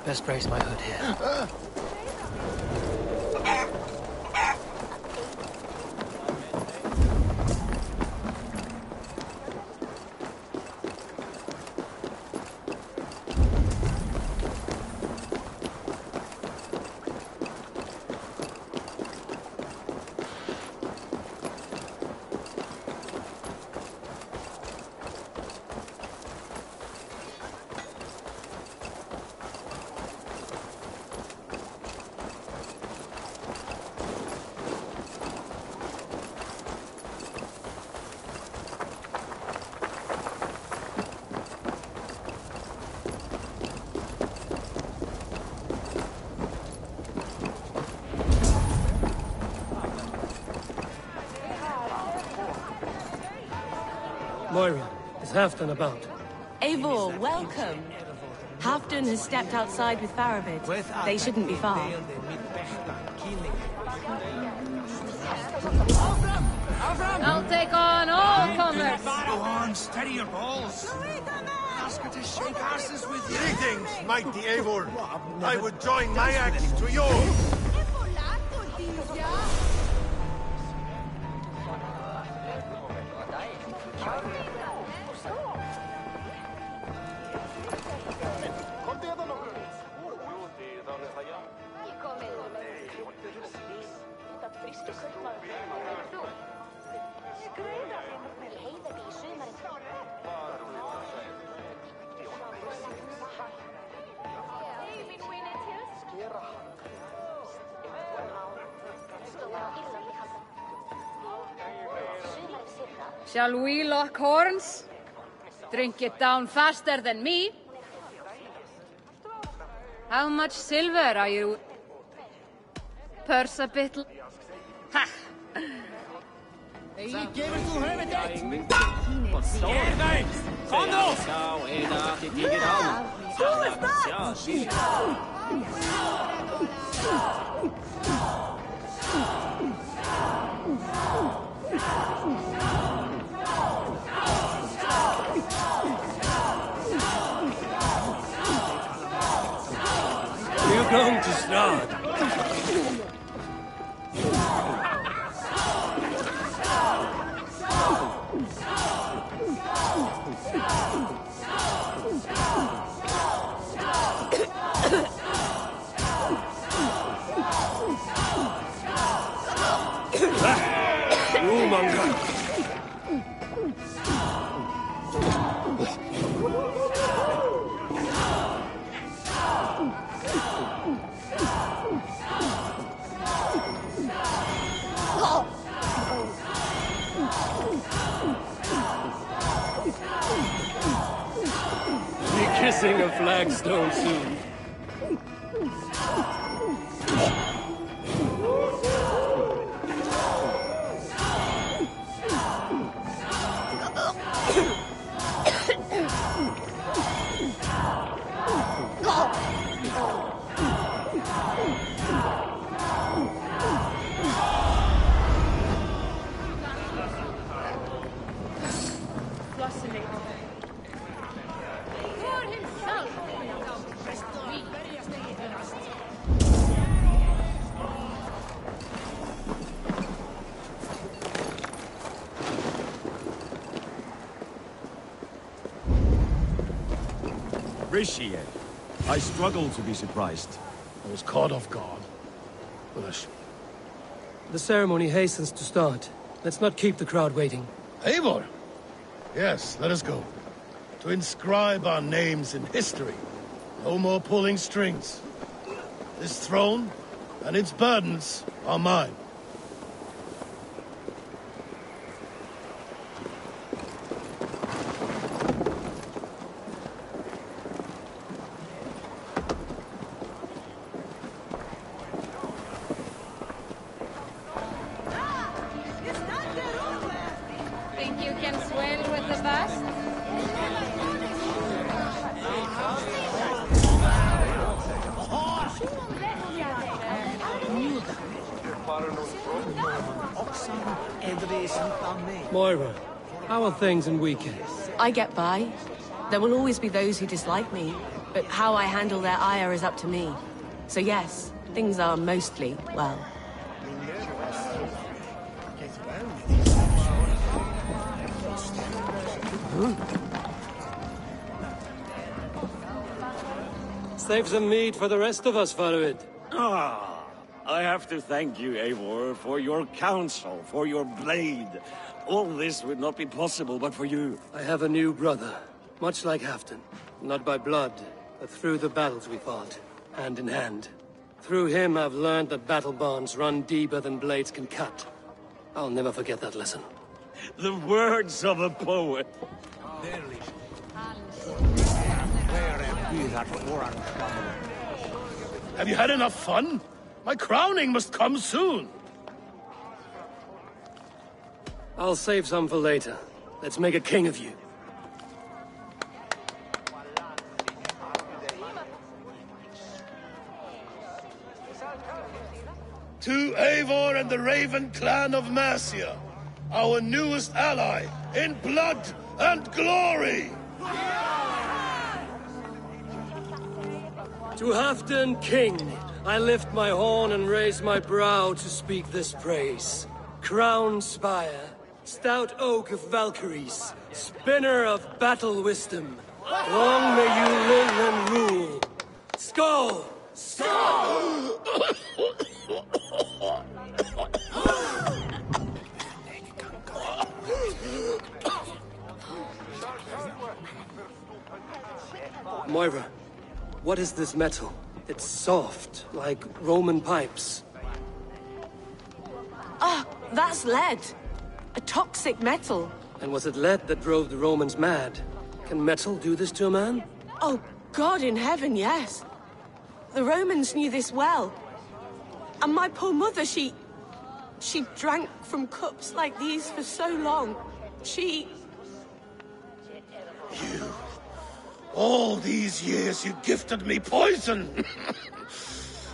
Best brace my hood here. Moira, is Halfdan about? Eivor, welcome. Halfdan has stepped outside with Faravid. They shouldn't be far. I'll take on all comers. Go on, steady your balls. Ask her to shake asses with you. Greetings, mighty Eivor. I would join my axe to yours. Shall we lock horns? Drink it down faster than me? How much silver are you? Purse a bit... Ha! We're going to start. Kissing a flagstone soon. Rishier. I struggle to be surprised. I was caught off guard. The ceremony hastens to start. Let's not keep the crowd waiting. Eivor! Yes, let us go. To inscribe our names in history. No more pulling strings. This throne and its burdens are mine. Think you can swell with the best? Moira, how are things in Weekend? I get by. There will always be those who dislike me. But how I handle their ire is up to me. So yes, things are mostly well. Save some meat for the rest of us, Farid. Ah, I have to thank you, Eivor, for your counsel, for your blade. All this would not be possible but for you. I have a new brother, much like Halfdan. Not by blood, but through the battles we fought, hand in hand. Through him, I've learned that battle bonds run deeper than blades can cut. I'll never forget that lesson. The words of a poet. Have you had enough fun? My crowning must come soon. I'll save some for later. Let's make a king of you. To Eivor and the Raven clan of Mercia, our newest ally in blood and glory! To Halfdan, king, I lift my horn and raise my brow to speak this praise. Crown spire, stout oak of Valkyries, spinner of battle wisdom. Long may you live and rule. Skull! Skull! Moira, what is this metal? It's soft, like Roman pipes. Ah, that's lead. A toxic metal. And was it lead that drove the Romans mad? Can metal do this to a man? Oh, God in heaven, yes. The Romans knew this well. And my poor mother, she drank from cups like these for so long. You... All these years you gifted me poison!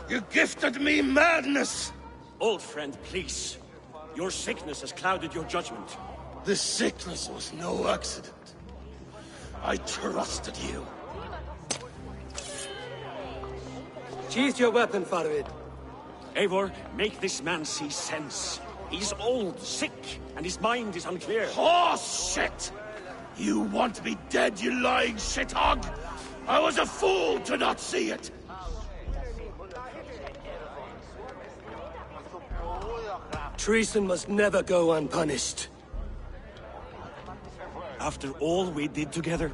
You gifted me madness! Old friend, please. Your sickness has clouded your judgment. This sickness was no accident. I trusted you. Sheath your weapon, Farid. Eivor, make this man see sense. He's old, sick, and his mind is unclear. Horse shit! You want me dead, you lying shithog? I was a fool to not see it! Treason must never go unpunished. After all we did together?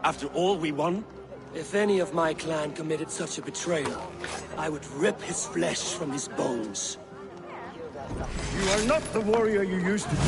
After all we won? If any of my clan committed such a betrayal, I would rip his flesh from his bones. You are not the warrior you used to be.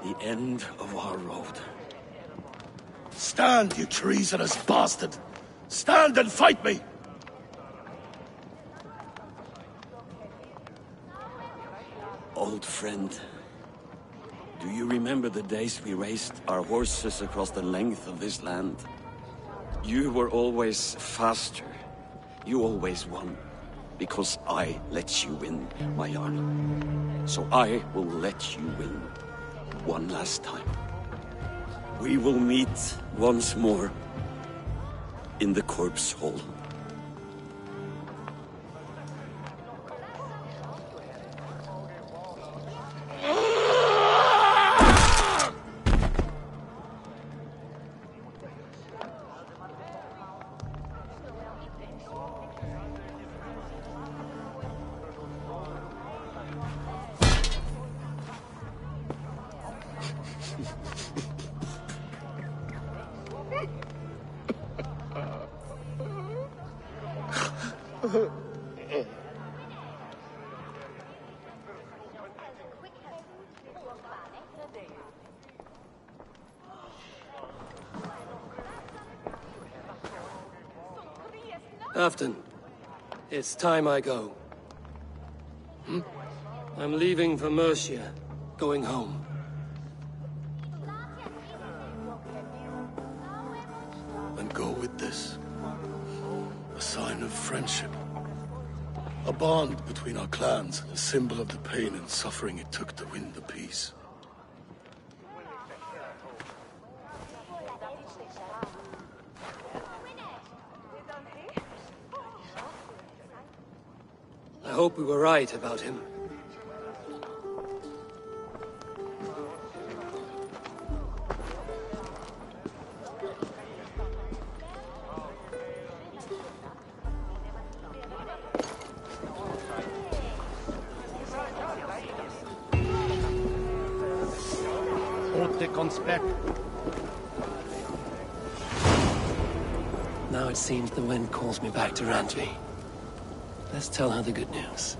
The end of our road. Stand, you treasonous bastard! Stand and fight me! Old friend, do you remember the days we raced our horses across the length of this land? You were always faster. You always won. Because I let you win, my Jarl. So I will let you win. One last time. We will meet once more in the corpse hall. Afton, it's time I go. I'm leaving for Mercia, going home. And go with this. A sign of friendship. A bond between our clans, a symbol of the pain and suffering it took to win the peace. I hope we were right about him. Now it seems the wind calls me back to Randvi. Let's tell her the good news.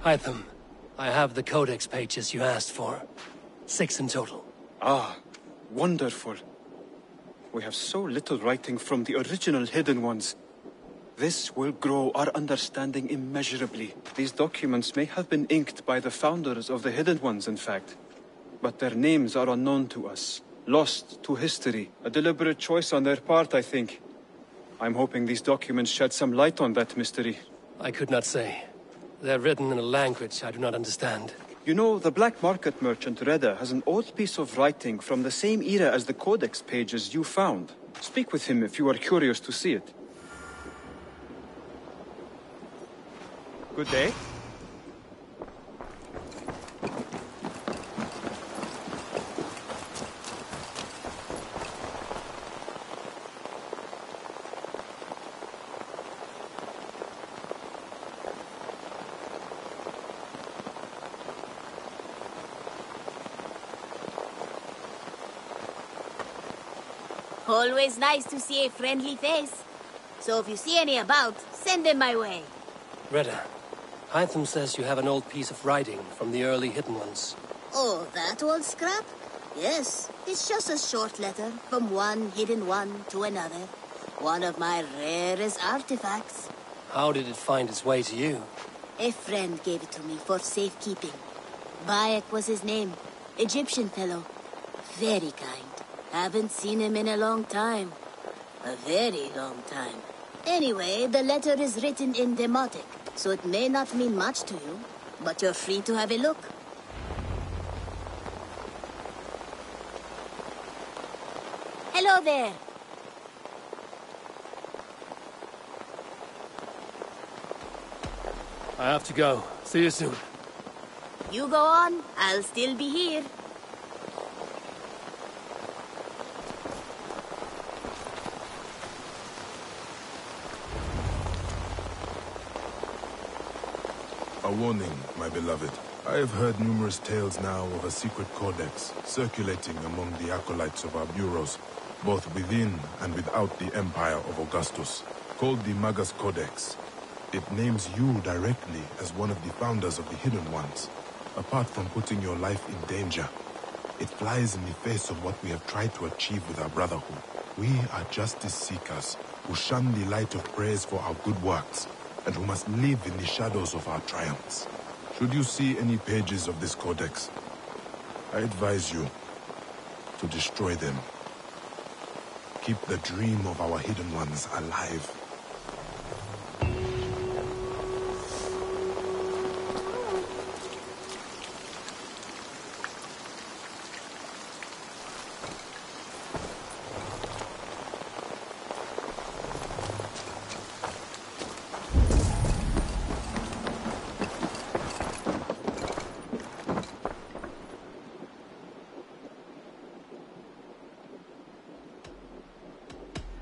Hytham, I have the codex pages you asked for. 6 in total. Ah, wonderful. We have so little writing from the original Hidden Ones. This will grow our understanding immeasurably. These documents may have been inked by the founders of the Hidden Ones, in fact. But their names are unknown to us. Lost to history. A deliberate choice on their part, I think. I'm hoping these documents shed some light on that mystery. I could not say. They're written in a language I do not understand. You know, the black market merchant Reda has an old piece of writing from the same era as the codex pages you found. Speak with him if you are curious to see it. Good day. Always nice to see a friendly face. So if you see any about, send them my way. Reda, Hytham says you have an old piece of writing from the early Hidden Ones. Oh, that old scrap? Yes, it's just a short letter from one Hidden One to another. One of my rarest artifacts. How did it find its way to you? A friend gave it to me for safekeeping. Bayek was his name. Egyptian fellow. Very kind. Haven't seen him in a long time. A very long time. Anyway, the letter is written in Demotic, so it may not mean much to you, but you're free to have a look. Hello there. I have to go. See you soon. You go on, I'll still be here. A warning, my beloved. I have heard numerous tales now of a secret codex circulating among the acolytes of our bureaus, both within and without the Empire of Augustus, called the Magus Codex. It names you directly as one of the founders of the Hidden Ones. Apart from putting your life in danger, it flies in the face of what we have tried to achieve with our brotherhood. We are justice seekers who shun the light of praise for our good works, and who must live in the shadows of our triumphs. Should you see any pages of this codex, I advise you to destroy them. Keep the dream of our Hidden Ones alive.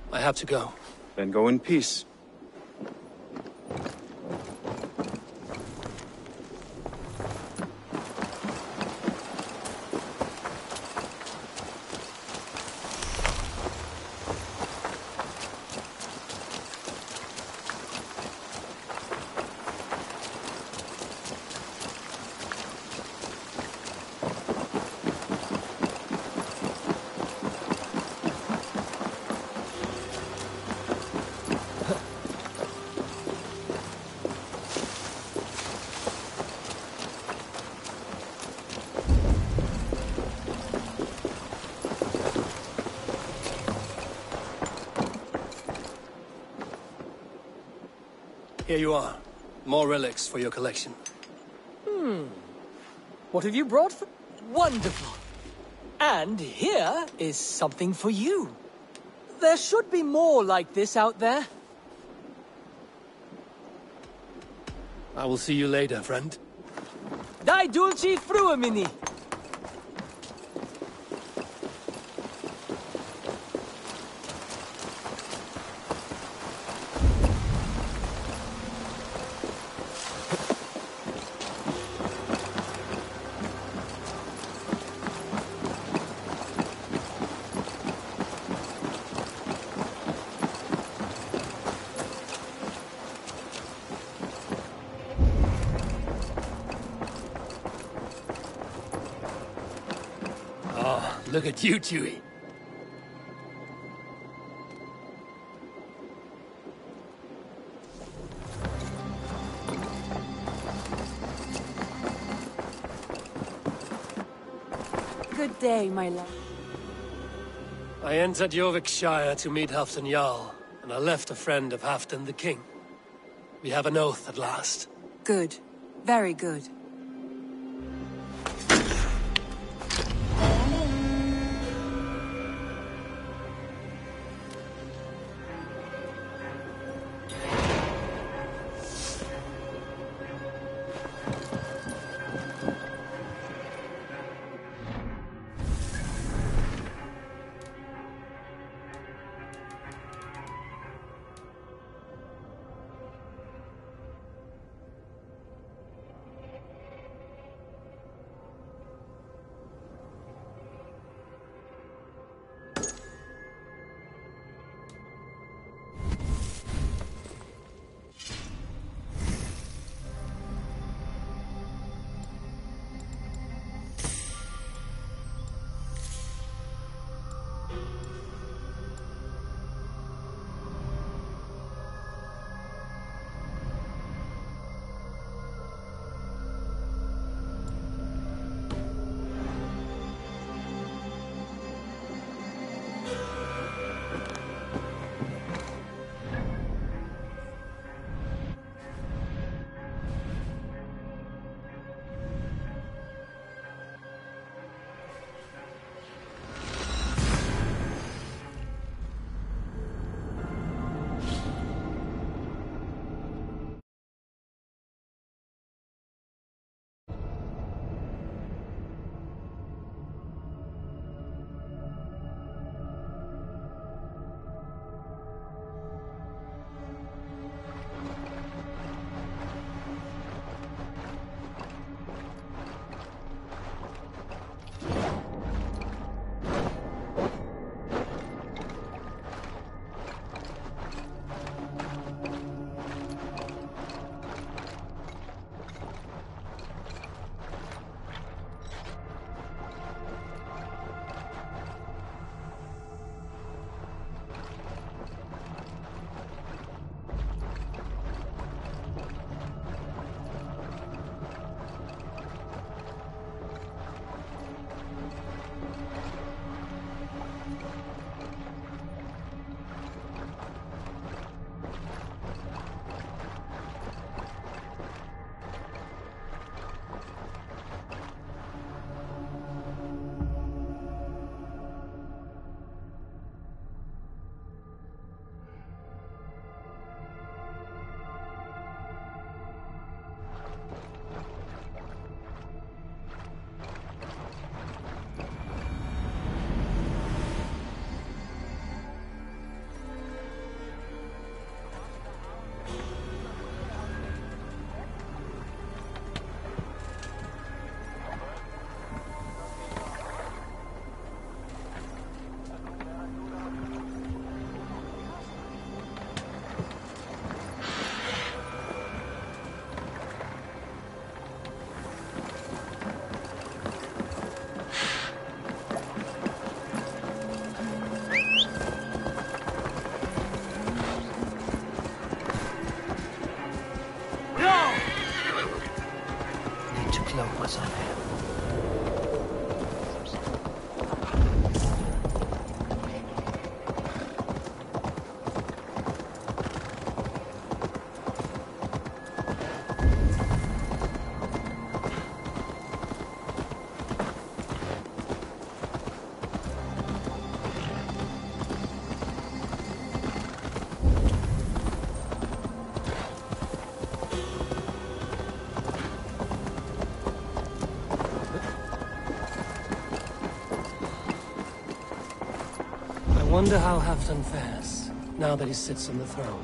I have to go. Then go in peace. Here you are. More relics for your collection. What have you brought for... Wonderful. And here is something for you. There should be more like this out there. I will see you later, friend. Dai dulci fruemini. Look at you, Chewie. Good day, my love. I entered Jorvikshire to meet Halfdan Jarl, and I left a friend of Halfdan the King. We have an oath at last. Good. Very good. I wonder how Halfdan fares, now that he sits on the throne.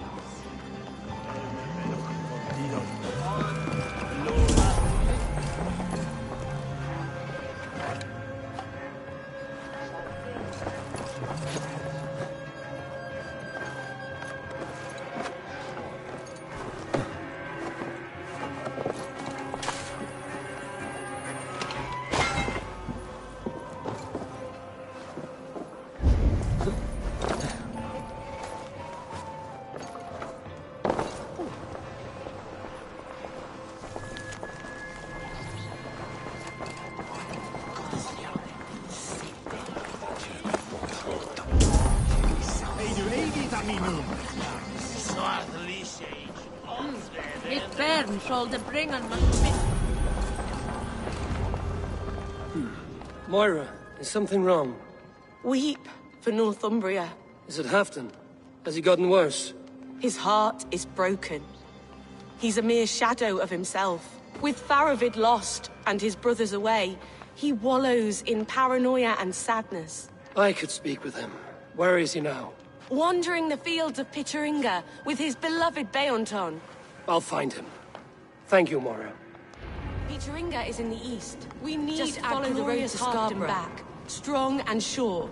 It burns all the bringen must be. Moira, is something wrong? Weep for Northumbria. Is it Halfdan? Has he gotten worse? His heart is broken. He's a mere shadow of himself. With Faravid lost and his brothers away, he wallows in paranoia and sadness. I could speak with him. Where is he now? Wandering the fields of Pittaringa with his beloved Beonton. I'll find him. Thank you, Moira. Pittaringa is in the east. We need Just to follow the road to Scarborough. Back, strong and sure.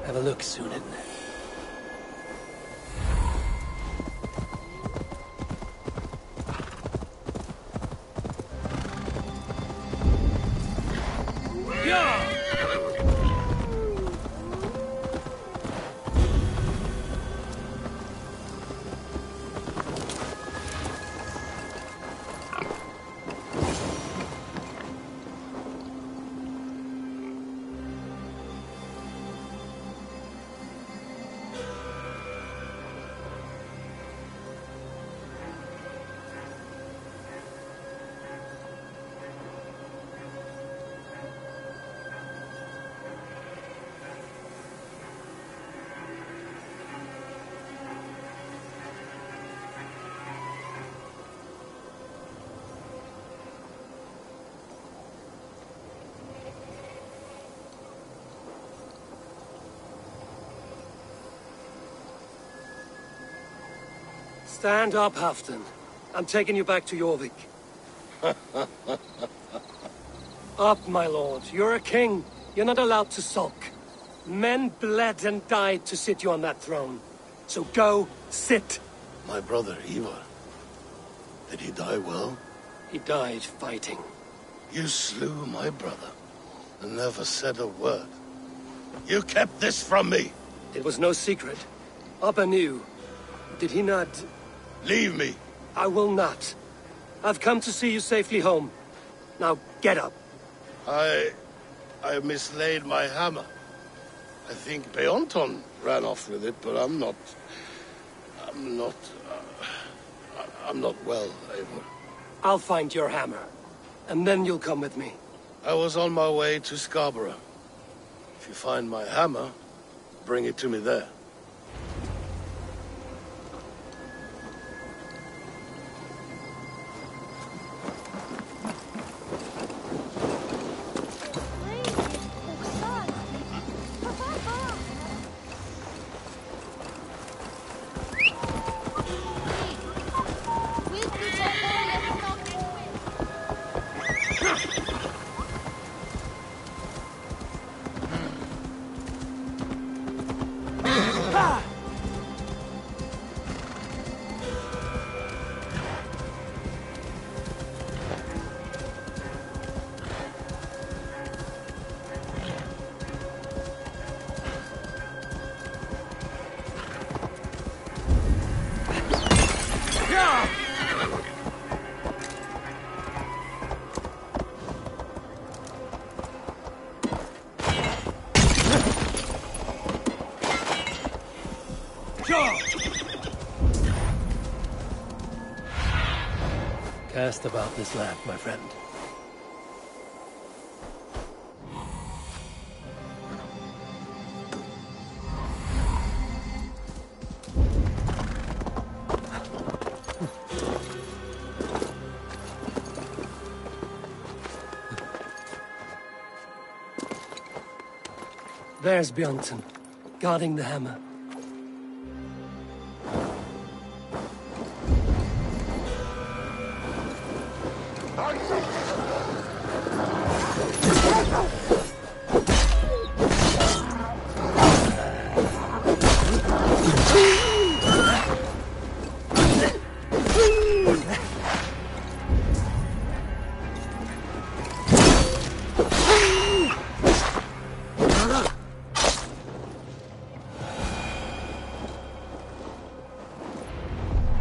Have a look, Sunan. Stand up, Halfdan. I'm taking you back to Jorvik. Up, my lord. You're a king. You're not allowed to sulk. Men bled and died to sit you on that throne. So go, sit. My brother, Ivar. Did he die well? He died fighting. You slew my brother and never said a word. You kept this from me. It was no secret. Abba knew. Did he not... Leave me. I will not. I've come to see you safely home. Now, get up. I mislaid my hammer. I think Beonton ran off with it, but I'm not well, Eivor. I'll find your hammer, and then you'll come with me. I was on my way to Scarborough. If you find my hammer, bring it to me there. Cast about this land, my friend. There's Bjornson, guarding the hammer.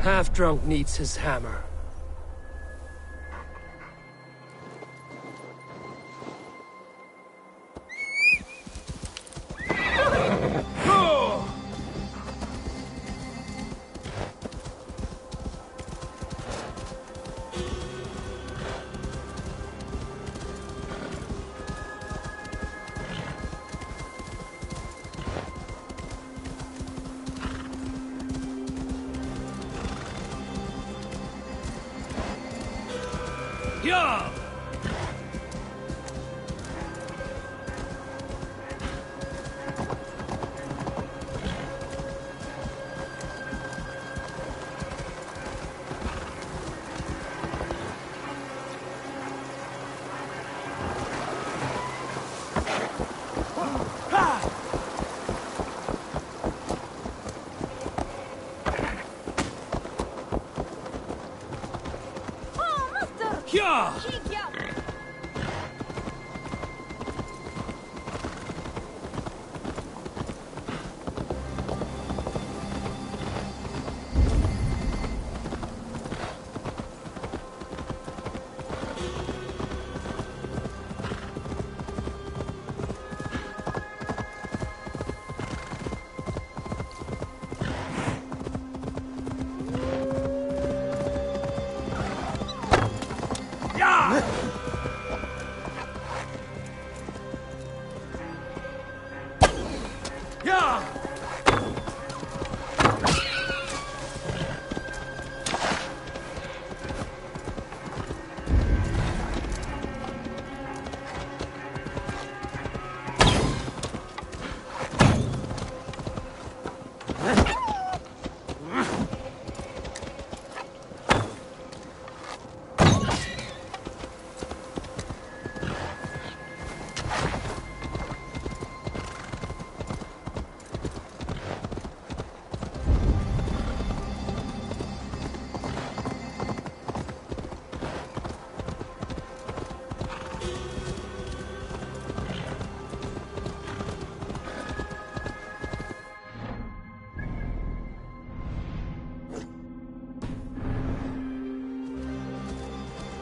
Half-drunk needs his hammer. Yeah!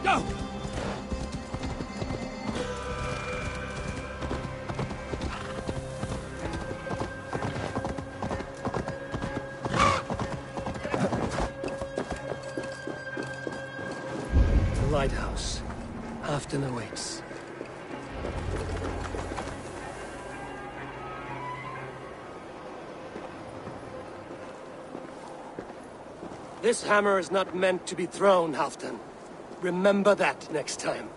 Go! The lighthouse. Halfdan awaits. This hammer is not meant to be thrown, Halfdan. Remember that next time.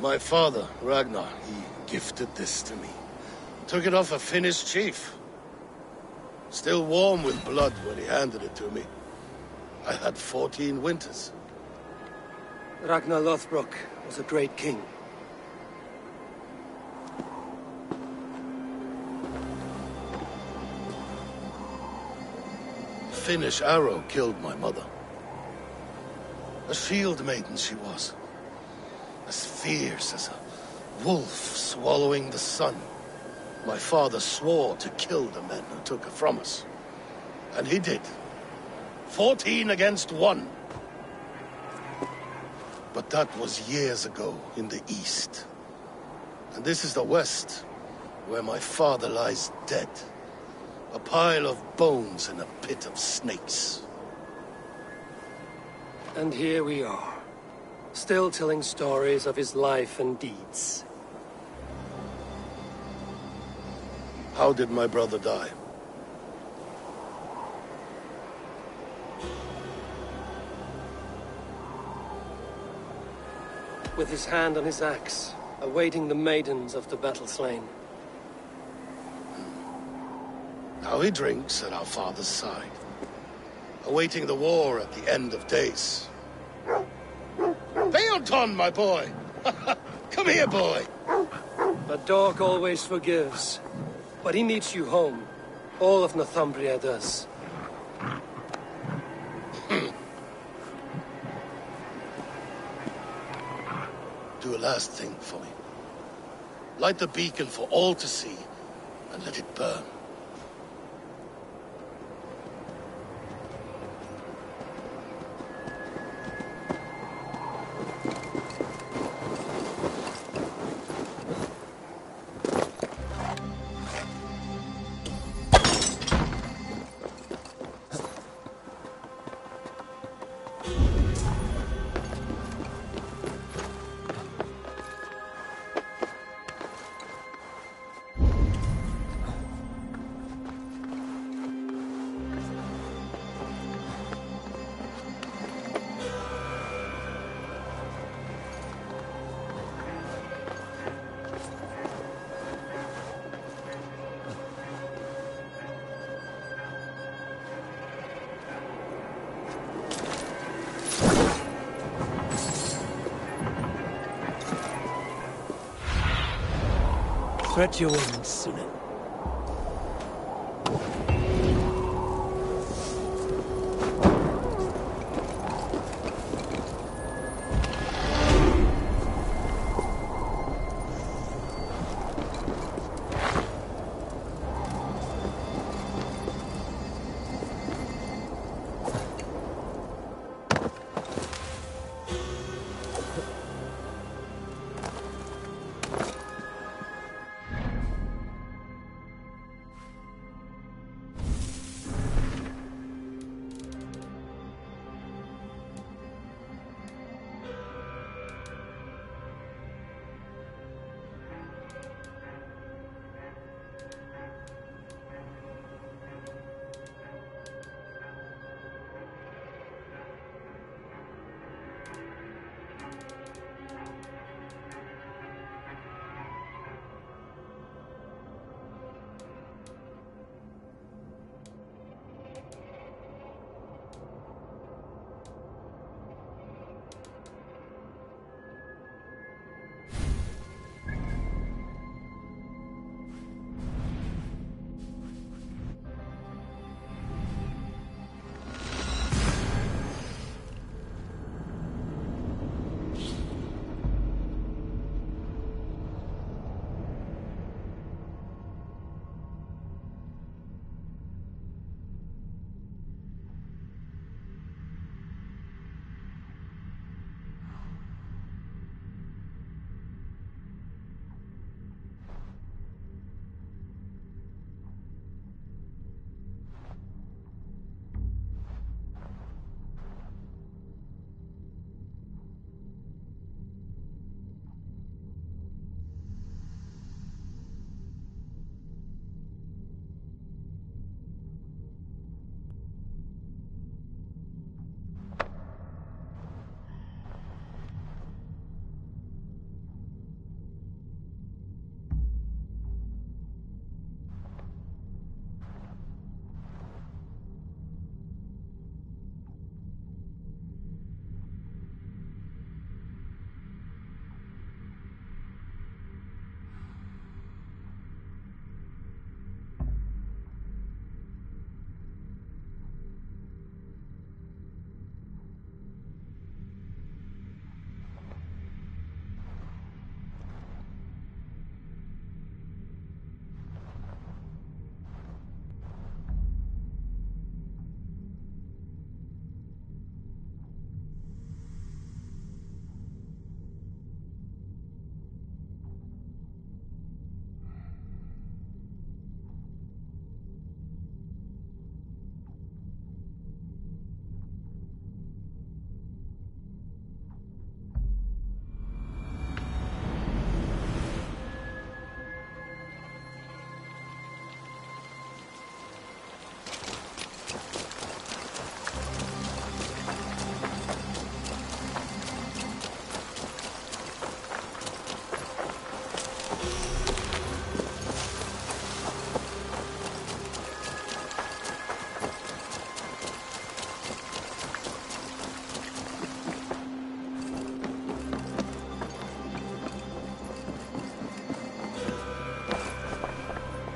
My father, Ragnar, he gifted this to me. Took it off a Finnish chief. Still warm with blood when he handed it to me. I had 14 winters. Ragnar Lothbrok was a great king. Finnish arrow killed my mother. A shield maiden she was. As fierce as a wolf swallowing the sun. My father swore to kill the men who took her from us. And he did. 14 against 1. But that was years ago in the east. And this is the west. where my father lies dead. A pile of bones in a pit of snakes. And here we are, still telling stories of his life and deeds. How did my brother die? With his hand on his axe, awaiting the maidens of the battle slain. Now he drinks at our father's side, awaiting the war at the end of days. Bealton, my boy! Come here, boy! A dog always forgives, but he needs you home. All of Northumbria does. Do a last thing for me. Light the beacon for all to see, and let it burn. Spread your wings, Sunan.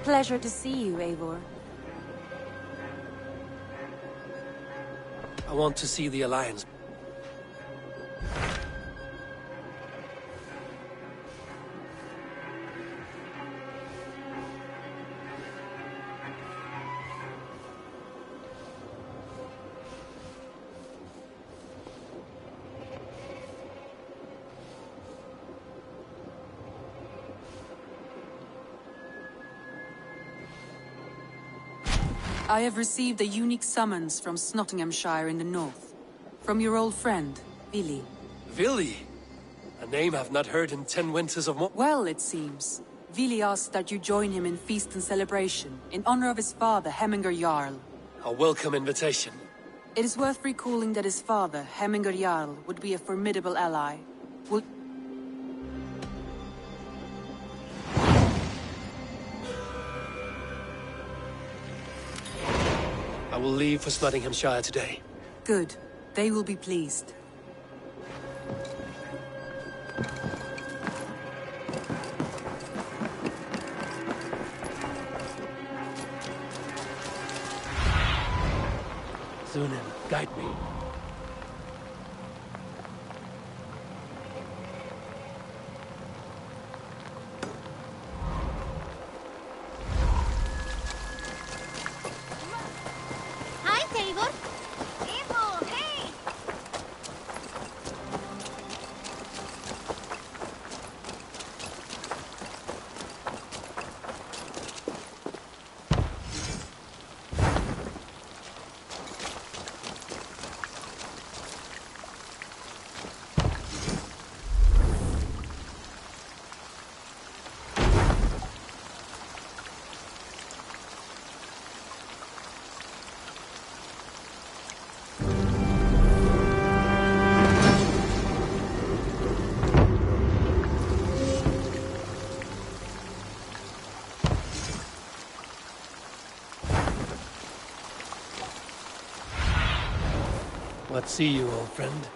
Pleasure to see you, Eivor. I want to see the Alliance. I have received a unique summons from Nottinghamshire in the north. From your old friend, Vili. Vili? A name I've not heard in 10 winters of Well, it seems. Vili asked that you join him in feast and celebration, in honor of his father, Hemminger Jarl. A welcome invitation. It is worth recalling that his father, Hemminger Jarl, would be a formidable ally. I will leave for Nottinghamshire today. Good. They will be pleased. Zunin, guide me. Hi, Eivor. Eivor, hey! What see you, old friend?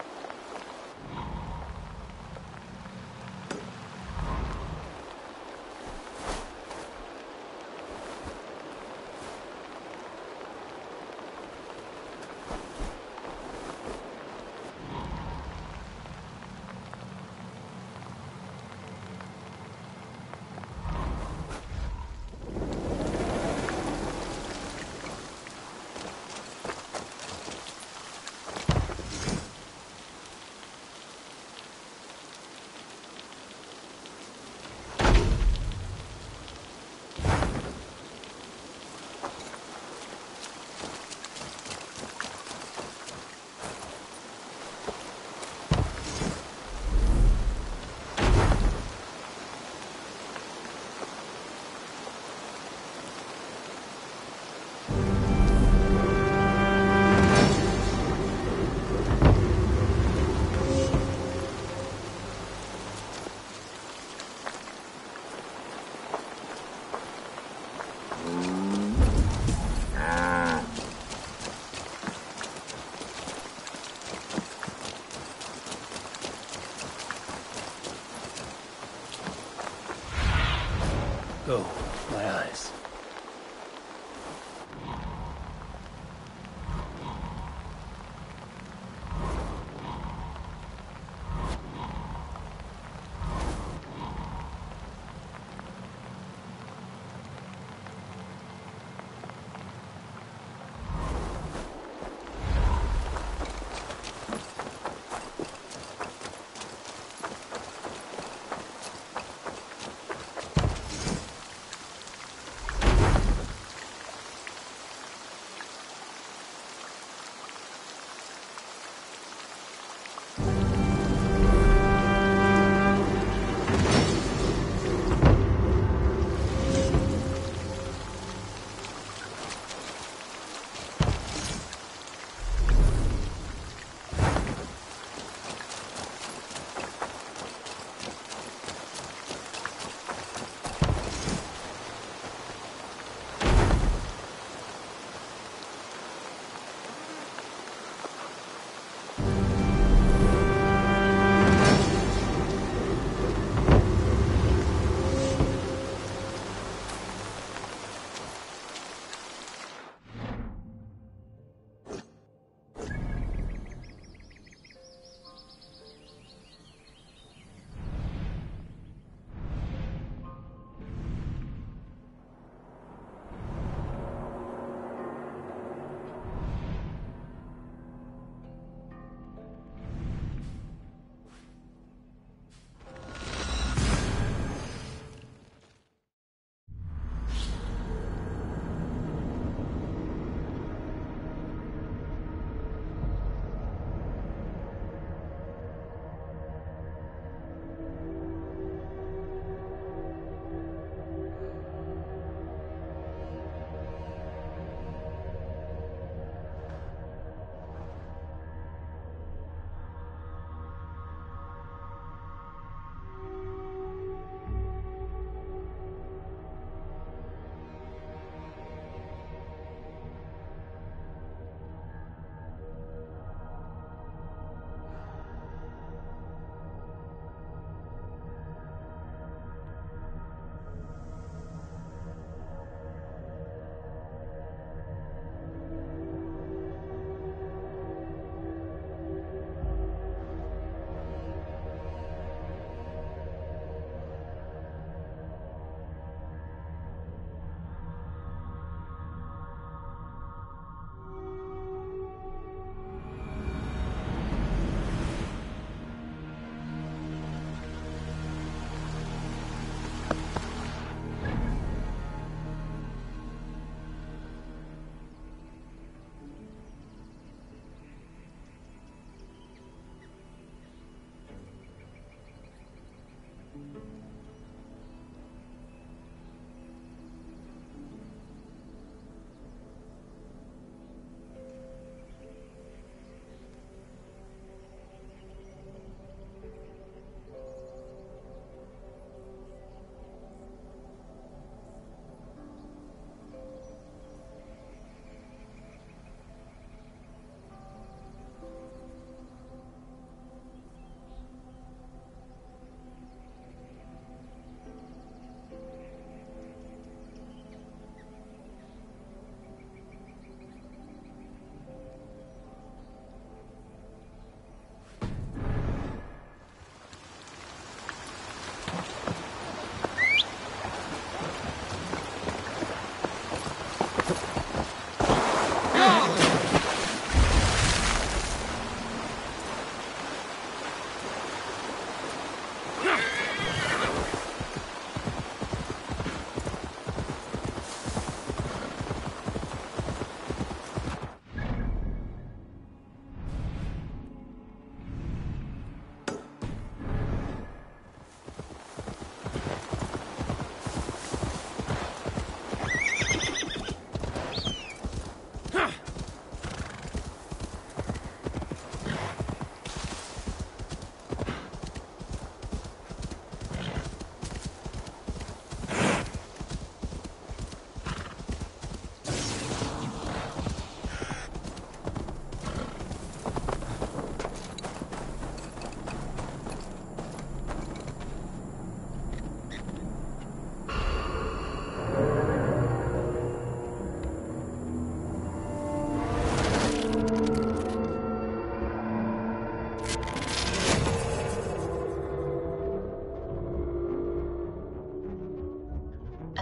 Go, my eyes.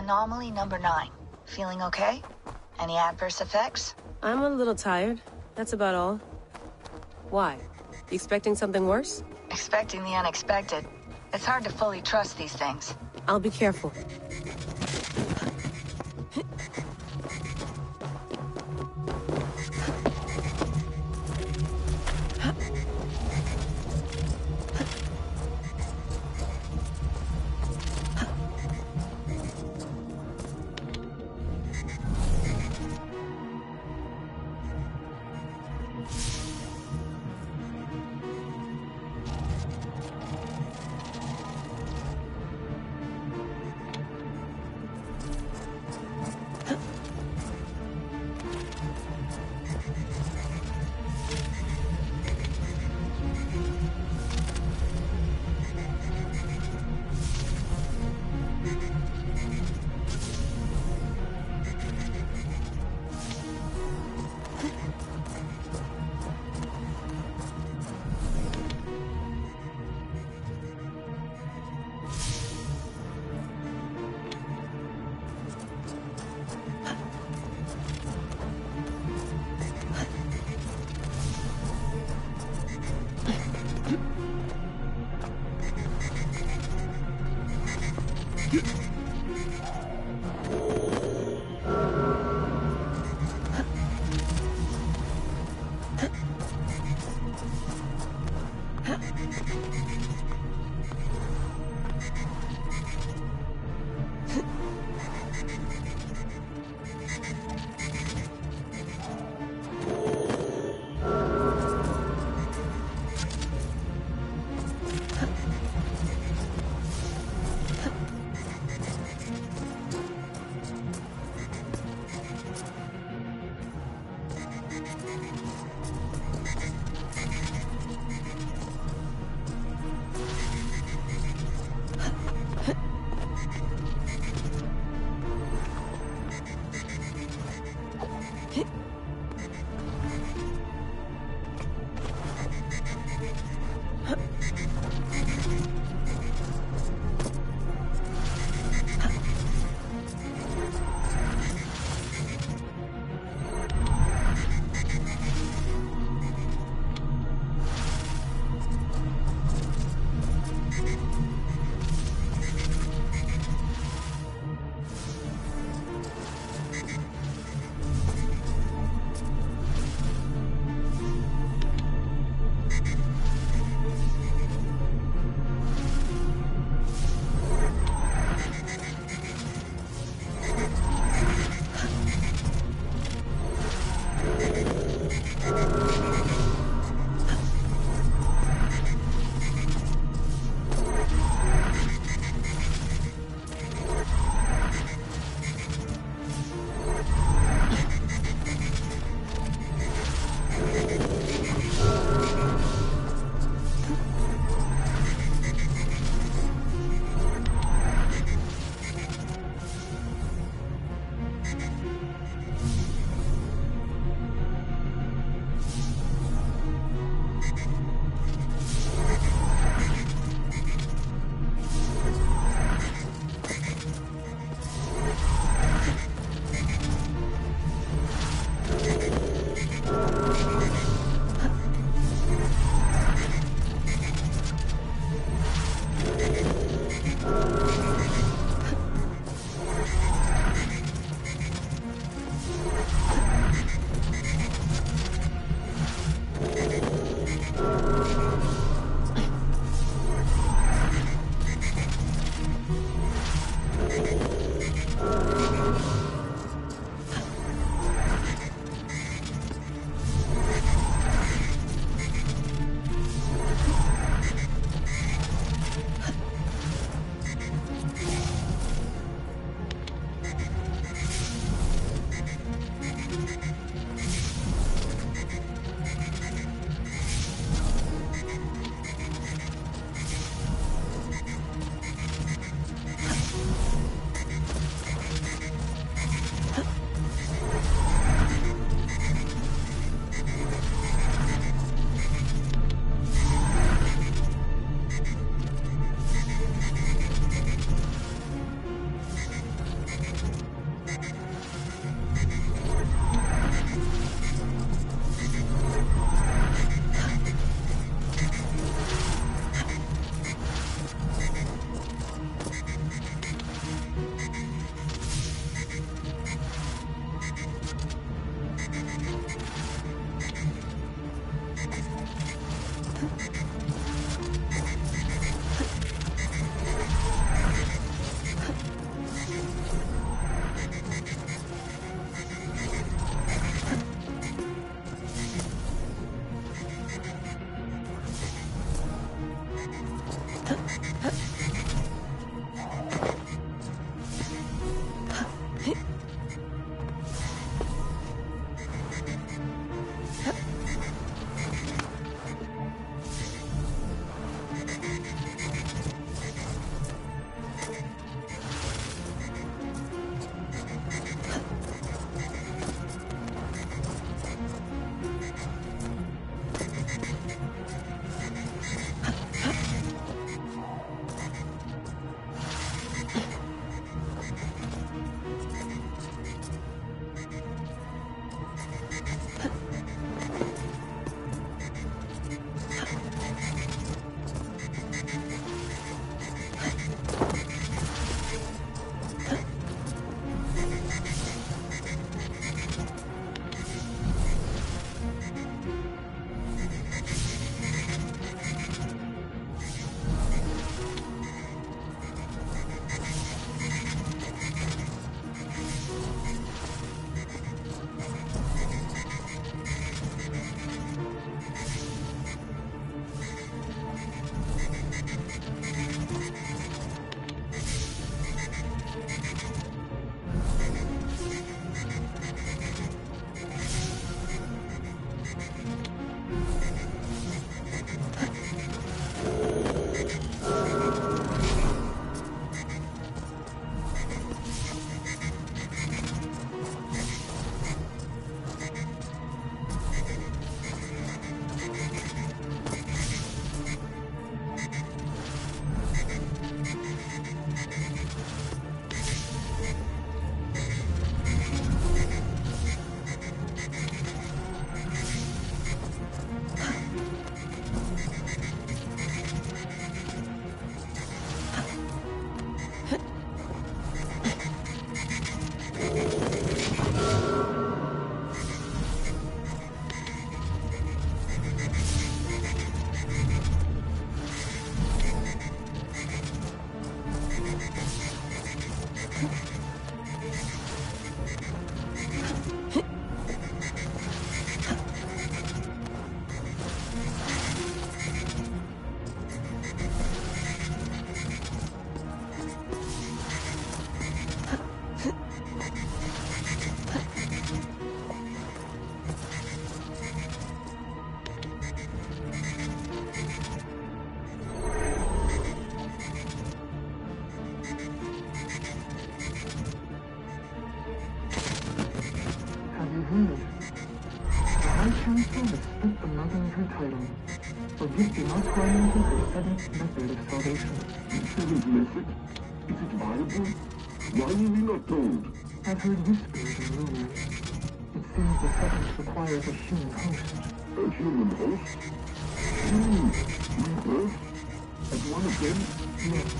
Anomaly number 9. Feeling okay? Any adverse effects? I'm a little tired. That's about all. Why? You expecting something worse? Expecting the unexpected. It's hard to fully trust these things. I'll be careful. Crown Service split the mother of her title. Forget the not the seventh method of salvation. The seventh method? Is it viable? Why were we not told? I've heard whispers and rumors. It seems the seventh requires a human host. A human host? Rebirth? As one of them? Yes.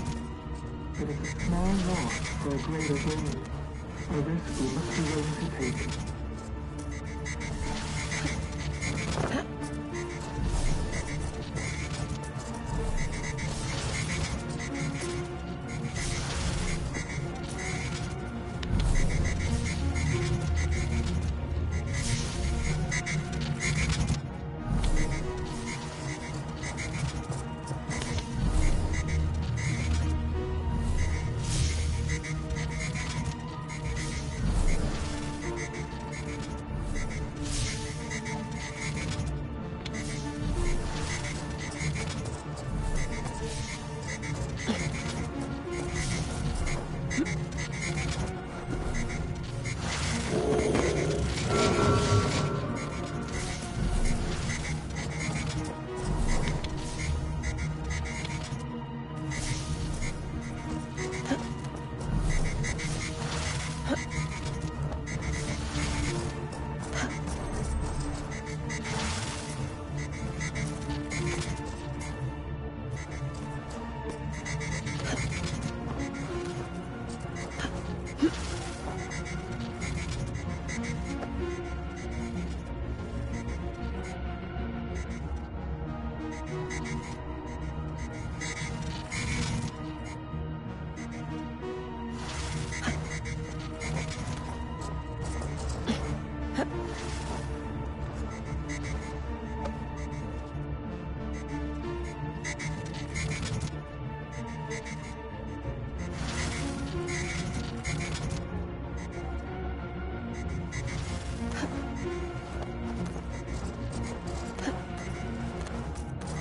But it's a small loss for a greater gain. A risk we must be willing to take.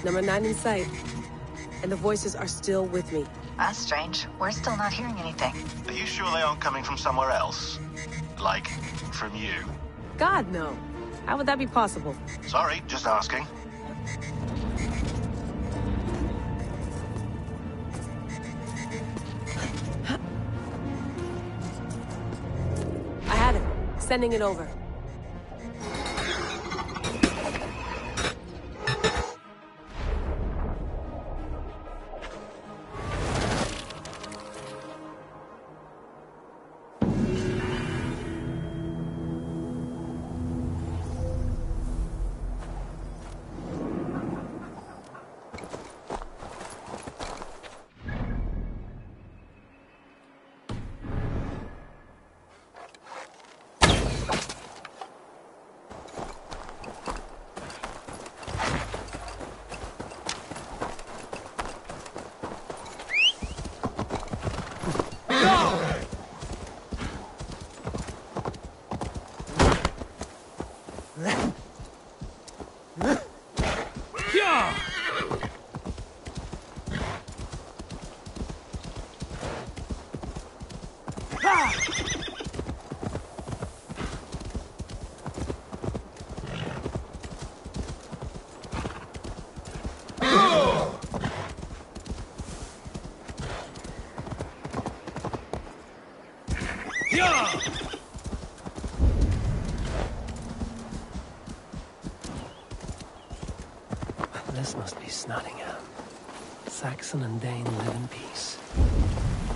Number 9 in sight. And the voices are still with me. That's strange. We're still not hearing anything. Are you sure they aren't coming from somewhere else? Like, from you? God, no. How would that be possible? Sorry, just asking. I have it. Sending it over. This must be Snottingham. Saxon and Dane live in peace.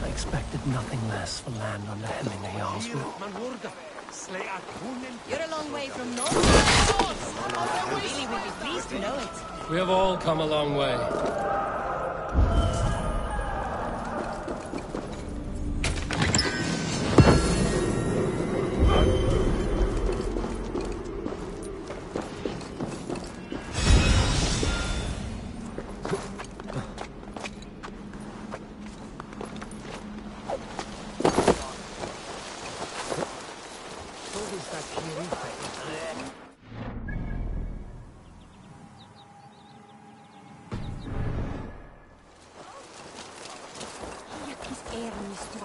I expected nothing less for land under Hemminger Jarl's rule. You're a long way from north. Really would be pleased to know it. We have all come a long way.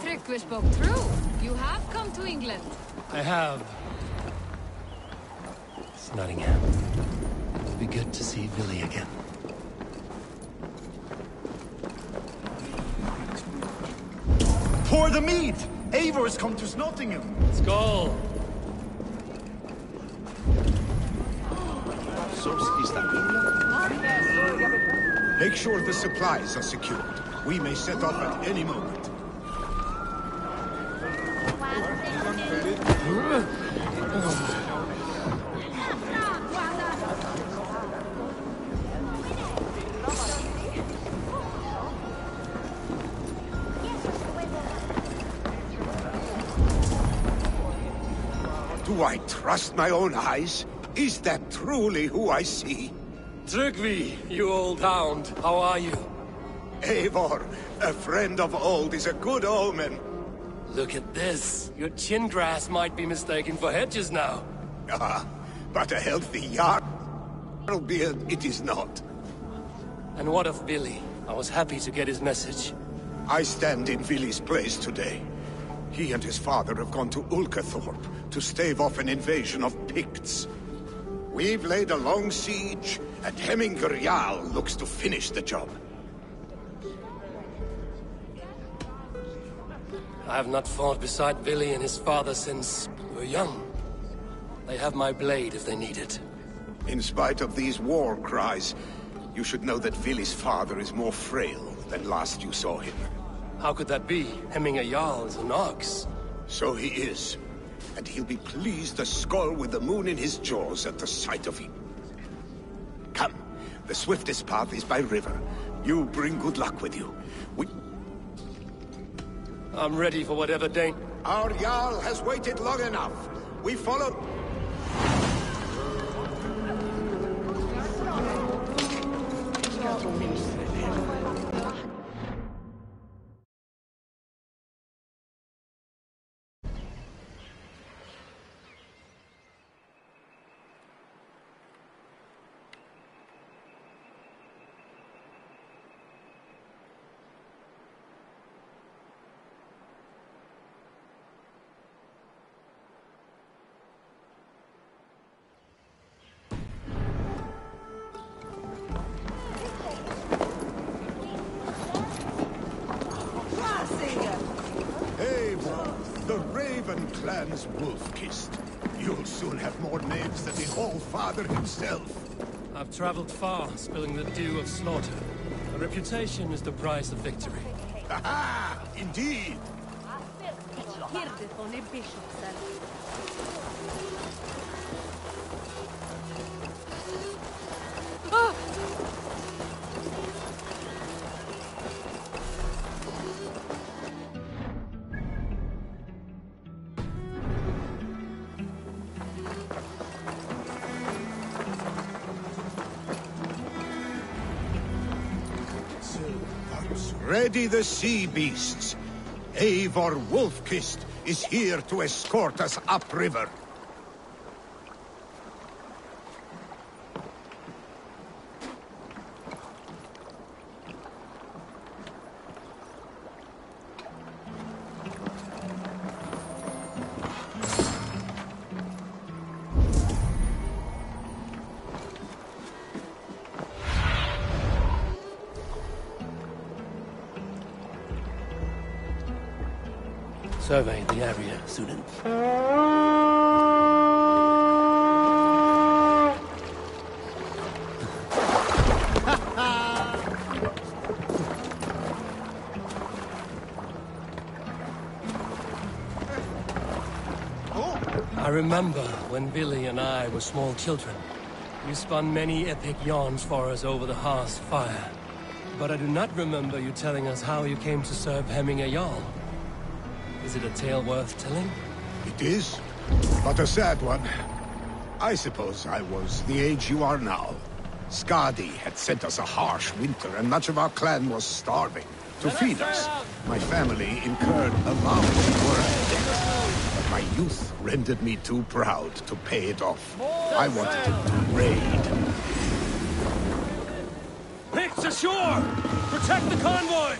Tryggvi spoke true. You have come to England. I have. Thanks, Nottingham. It'll be good to see Villy again. Pour the mead! Eivor has come to Snottingham. Skull! Make sure the supplies are secured. We may set off at any moment. Do I trust my own eyes? Is that truly who I see? Tryggvi, you old hound, how are you? Eivor, a friend of old is a good omen. Look at this. Your chin grass might be mistaken for hedges now. Ah, but a healthy Jarl beard it is not. And what of Villy? I was happy to get his message. I stand in Villy's place today. He and his father have gone to Ulkathorpe to stave off an invasion of Picts. We've laid a long siege, and Hemminger Jarl looks to finish the job. I have not fought beside Villy and his father since we were young. They have my blade if they need it. In spite of these war cries, you should know that Villy's father is more frail than last you saw him. How could that be? Hemminger Jarl is an ox. So he is. And he'll be pleased as Skull with the moon in his jaws at the sight of him. Come, the swiftest path is by river. You bring good luck with you. I'm ready for whatever Dane... Our Jarl has waited long enough. We follow... The Raven clan's Wolf-Kissed. You'll soon have more names than the All-Father himself. I've traveled far, spilling the dew of slaughter. A reputation is the price of victory. Aha! Indeed! Ready the sea beasts. Eivor Wolf-Kissed is here to escort us upriver. Survey the area, student. I remember when Villy and I were small children. You spun many epic yarns for us over the hearth's fire. But I do not remember you telling us how you came to serve Hemminger Jarl. Is it a tale worth telling? It is, but a sad one. I suppose I was the age you are now. Skadi had sent us a harsh winter, and much of our clan was starving. To feed us, my family incurred a mountain worth debt. But my youth rendered me too proud to pay it off. I wanted to raid. Picts ashore! Protect the convoy!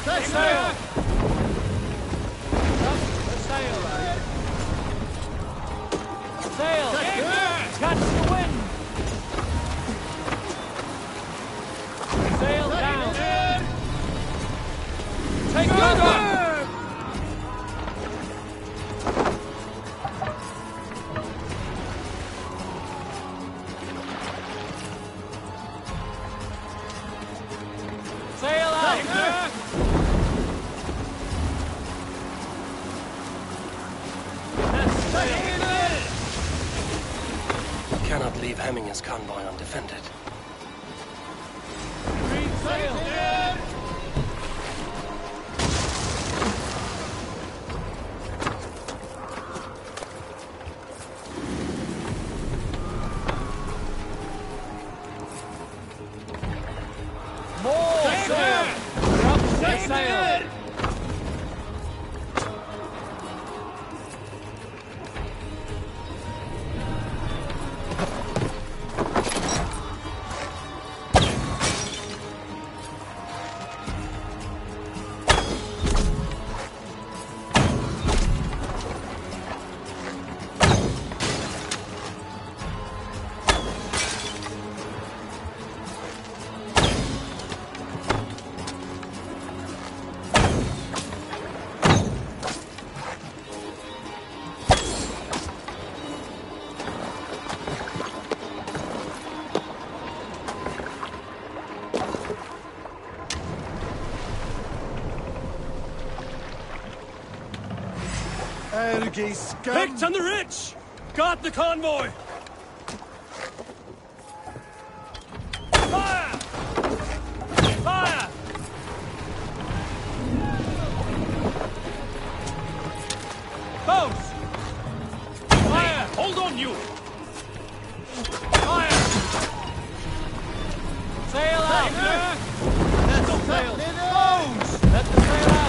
Set sail! Sail! Sail! Catch the wind! Sail down! Take cover! Sail out! Cannot leave Hemminger's convoy undefended. Green sail! More sail! Up the sail! Picked on the rich! Got the convoy! Fire! Fire! Boats! Fire! Hold on, you! Fire! Sail out! Let the sail! Boats! Let the sail out!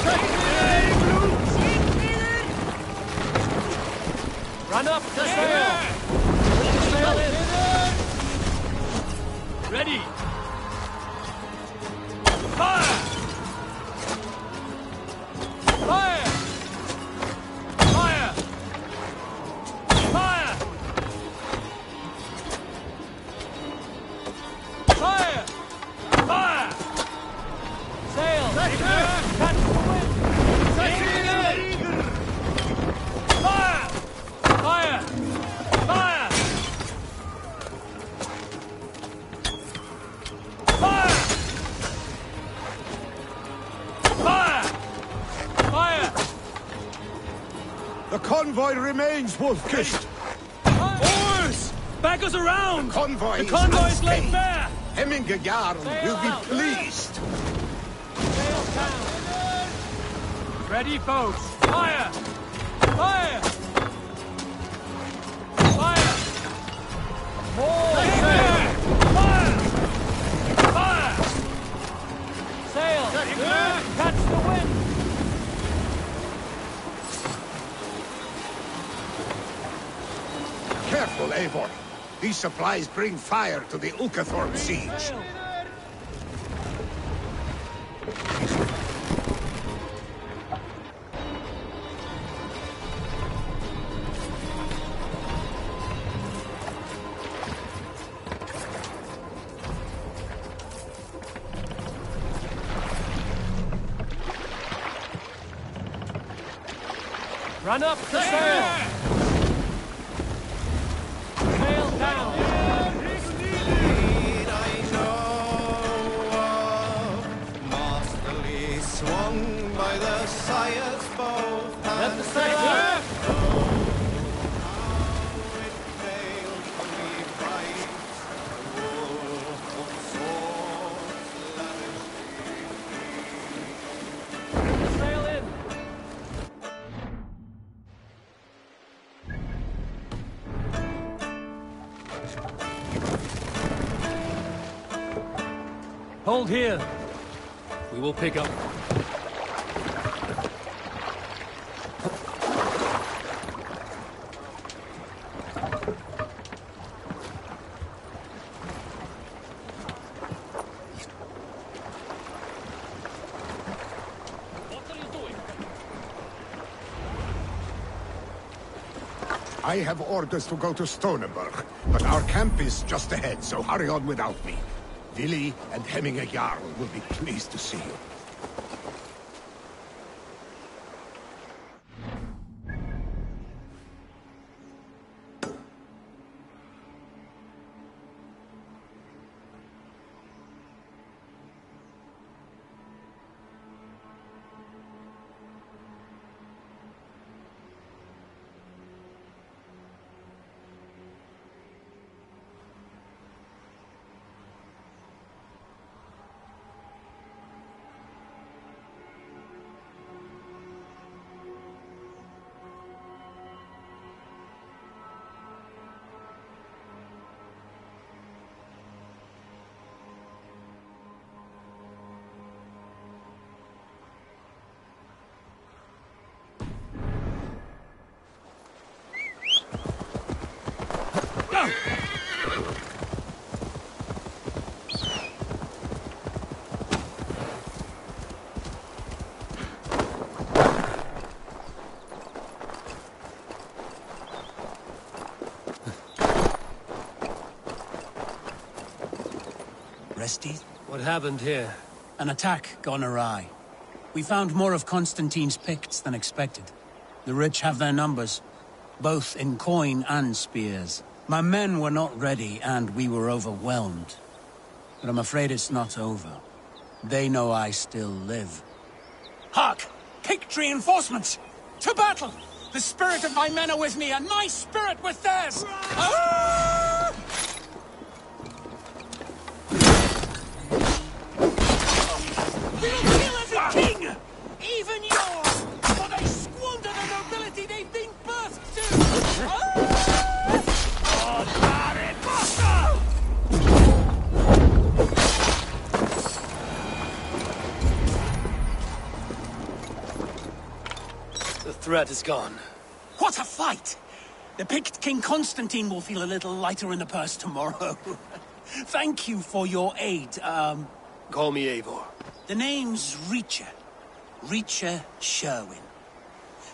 Run up the sail! Put the sail in! Ready! Fire! Fire! Fire! Fire! Fire! Fire! Sail! Catch the wind! Fire! Fire! Fire! Fire! Fire! Fire! The convoy remains, Wolfkind. Oars! Back us around! The convoy is laid unscathed. bare! Hemminger Jarl will be pleased. Sail down! Ready, boats! Fire! Fire! Fire! More sail! Fire! Fire! Sail! Catch the wind! Careful, Eivor. These supplies bring fire to the Ulkathorpe siege. Run up the sail! Sail down! Swung by the sire's both hands. Let the sail out! Sail in! Hold here. We will pick up. I have orders to go to Stonenberg, but our camp is just ahead, so hurry on without me. Vili and Hemminge Jarl will be pleased to see you. Resty? What happened here? An attack gone awry. We found more of Constantine's Picts than expected. The rich have their numbers, both in coin and spears. My men were not ready, and we were overwhelmed. But I'm afraid it's not over. They know I still live. Hark! Pict reinforcements! To battle! The spirit of my men are with me, and my spirit with theirs! Ah! We'll kill every king! Even yours! For they squander the nobility they've been birthed to! The threat is gone. What a fight! The Pict King Constantine will feel a little lighter in the purse tomorrow. Thank you for your aid, Call me Eivor. The name's Reacher. Reacher Sherwin.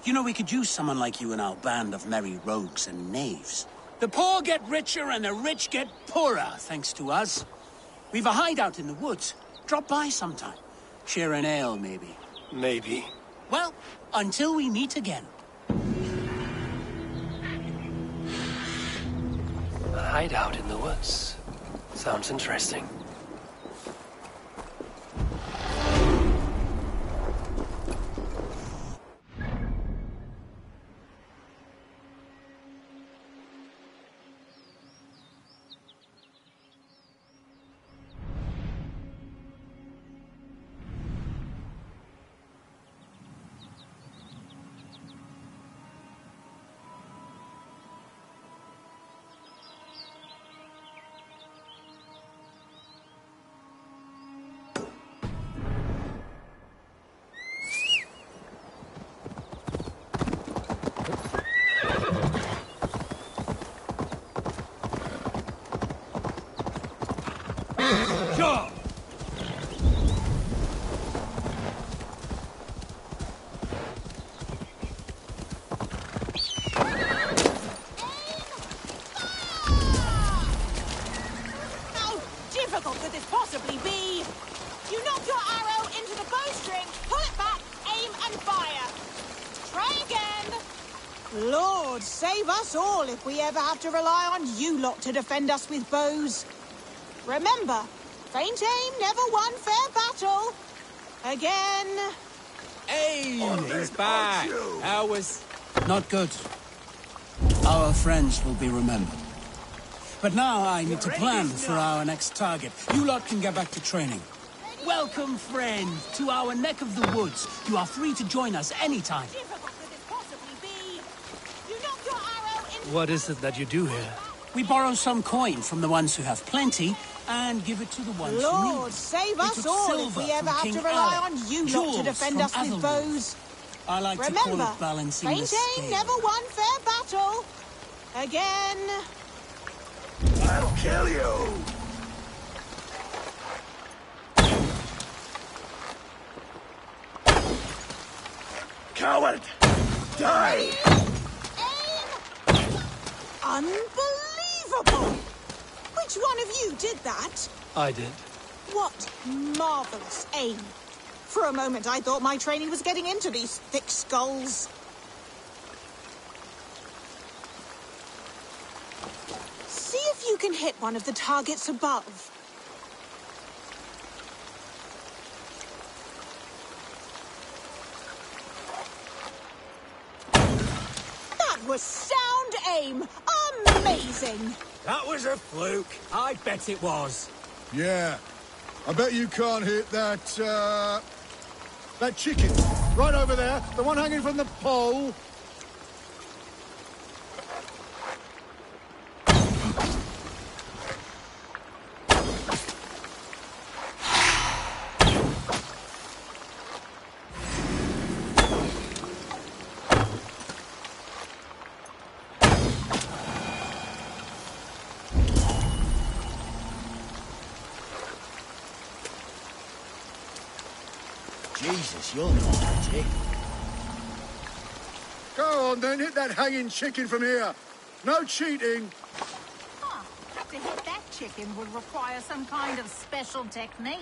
You know, we could use someone like you in our band of merry rogues and knaves. The poor get richer and the rich get poorer, thanks to us. We've a hideout in the woods. Drop by sometime. Share an ale, maybe. Maybe. Well, until we meet again. A hideout in the woods. Sounds interesting. Sure! How difficult could this possibly be? You knock your arrow into the bowstring, pull it back, aim and fire. Try again. Lord, save us all if we ever have to rely on you lot to defend us with bows. Remember, faint aim never won fair battle. Again. Hey, he's back. How was... Not good. Our friends will be remembered. But now I need to plan for our next target. You lot can get back to training. Welcome, friend, to our neck of the woods. You are free to join us anytime. What is it that you do here? We borrow some coin from the ones who have plenty and give it to the ones who need. Lord, save We us took all if silver we ever from have King to rely Alec, on you lot to jewels defend from us with Athelwulf. bows. I like to Remember, call it balancing the faint scale. aim never won fair battle. Again. I'll kill you! Coward! Die! Unbelievable! Which one of you did that? I did. What marvelous aim. For a moment, I thought my training was getting into these thick skulls. See if you can hit one of the targets above. That was sound aim! Amazing! That was a fluke. I bet it was. Yeah. I bet you can't hit that, that chicken. Right over there. The one hanging from the pole. Jesus, you're not pretty. Go on then, hit that hanging chicken from here. No cheating. Huh. To hit that chicken would require some kind of special technique.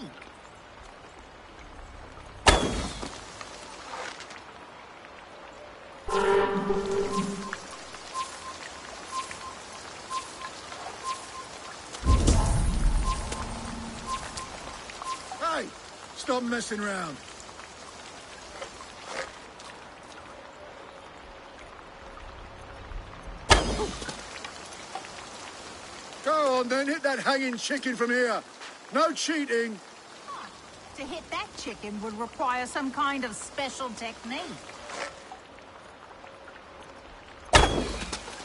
Hey, stop messing around. Go on then, hit that hanging chicken from here. No cheating. Huh. To hit that chicken would require some kind of special technique.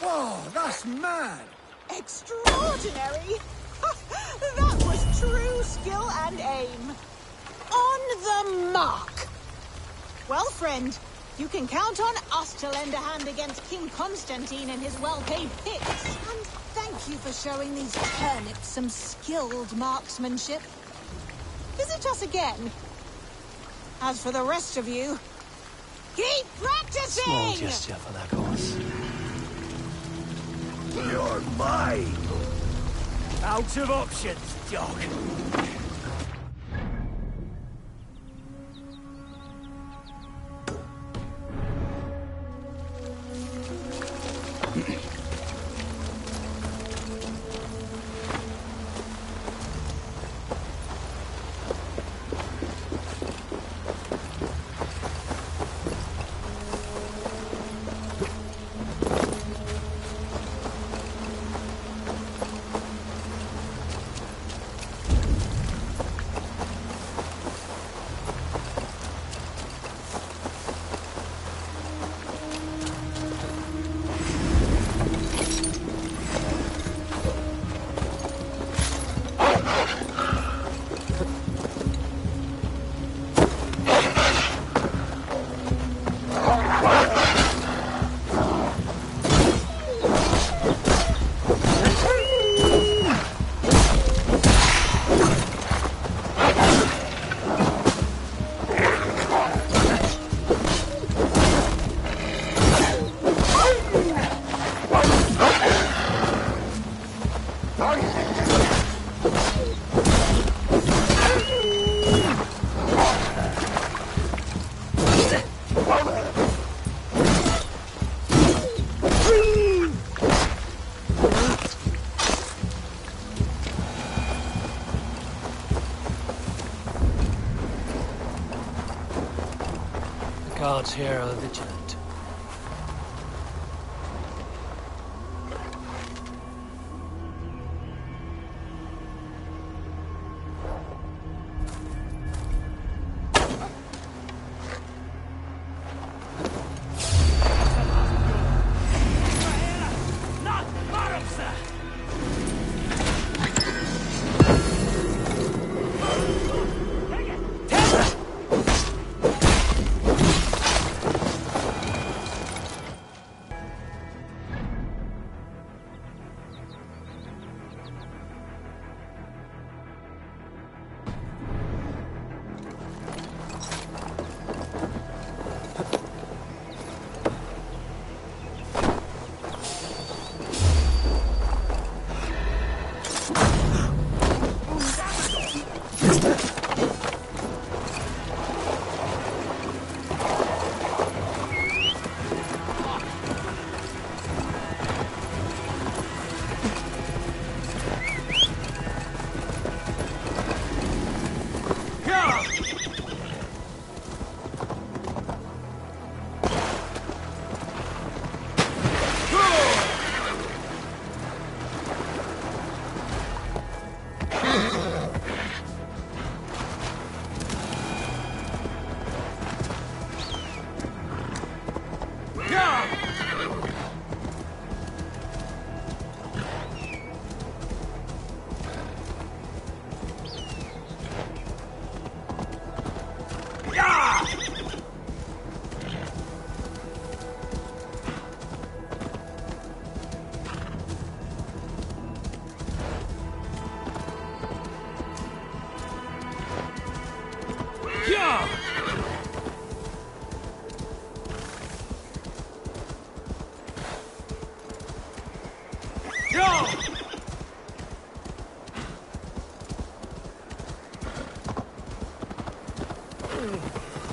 Whoa, that's mad. Extraordinary! That was true skill and aim. On the mark. Well, friend, you can count on us to lend a hand against King Constantine and his well-paid picks. And thank you for showing these turnips some skilled marksmanship. Visit us again. As for the rest of you, keep practicing! Small gesture for that horse. You're mine. Out of options, dog. Guards here are vigilant.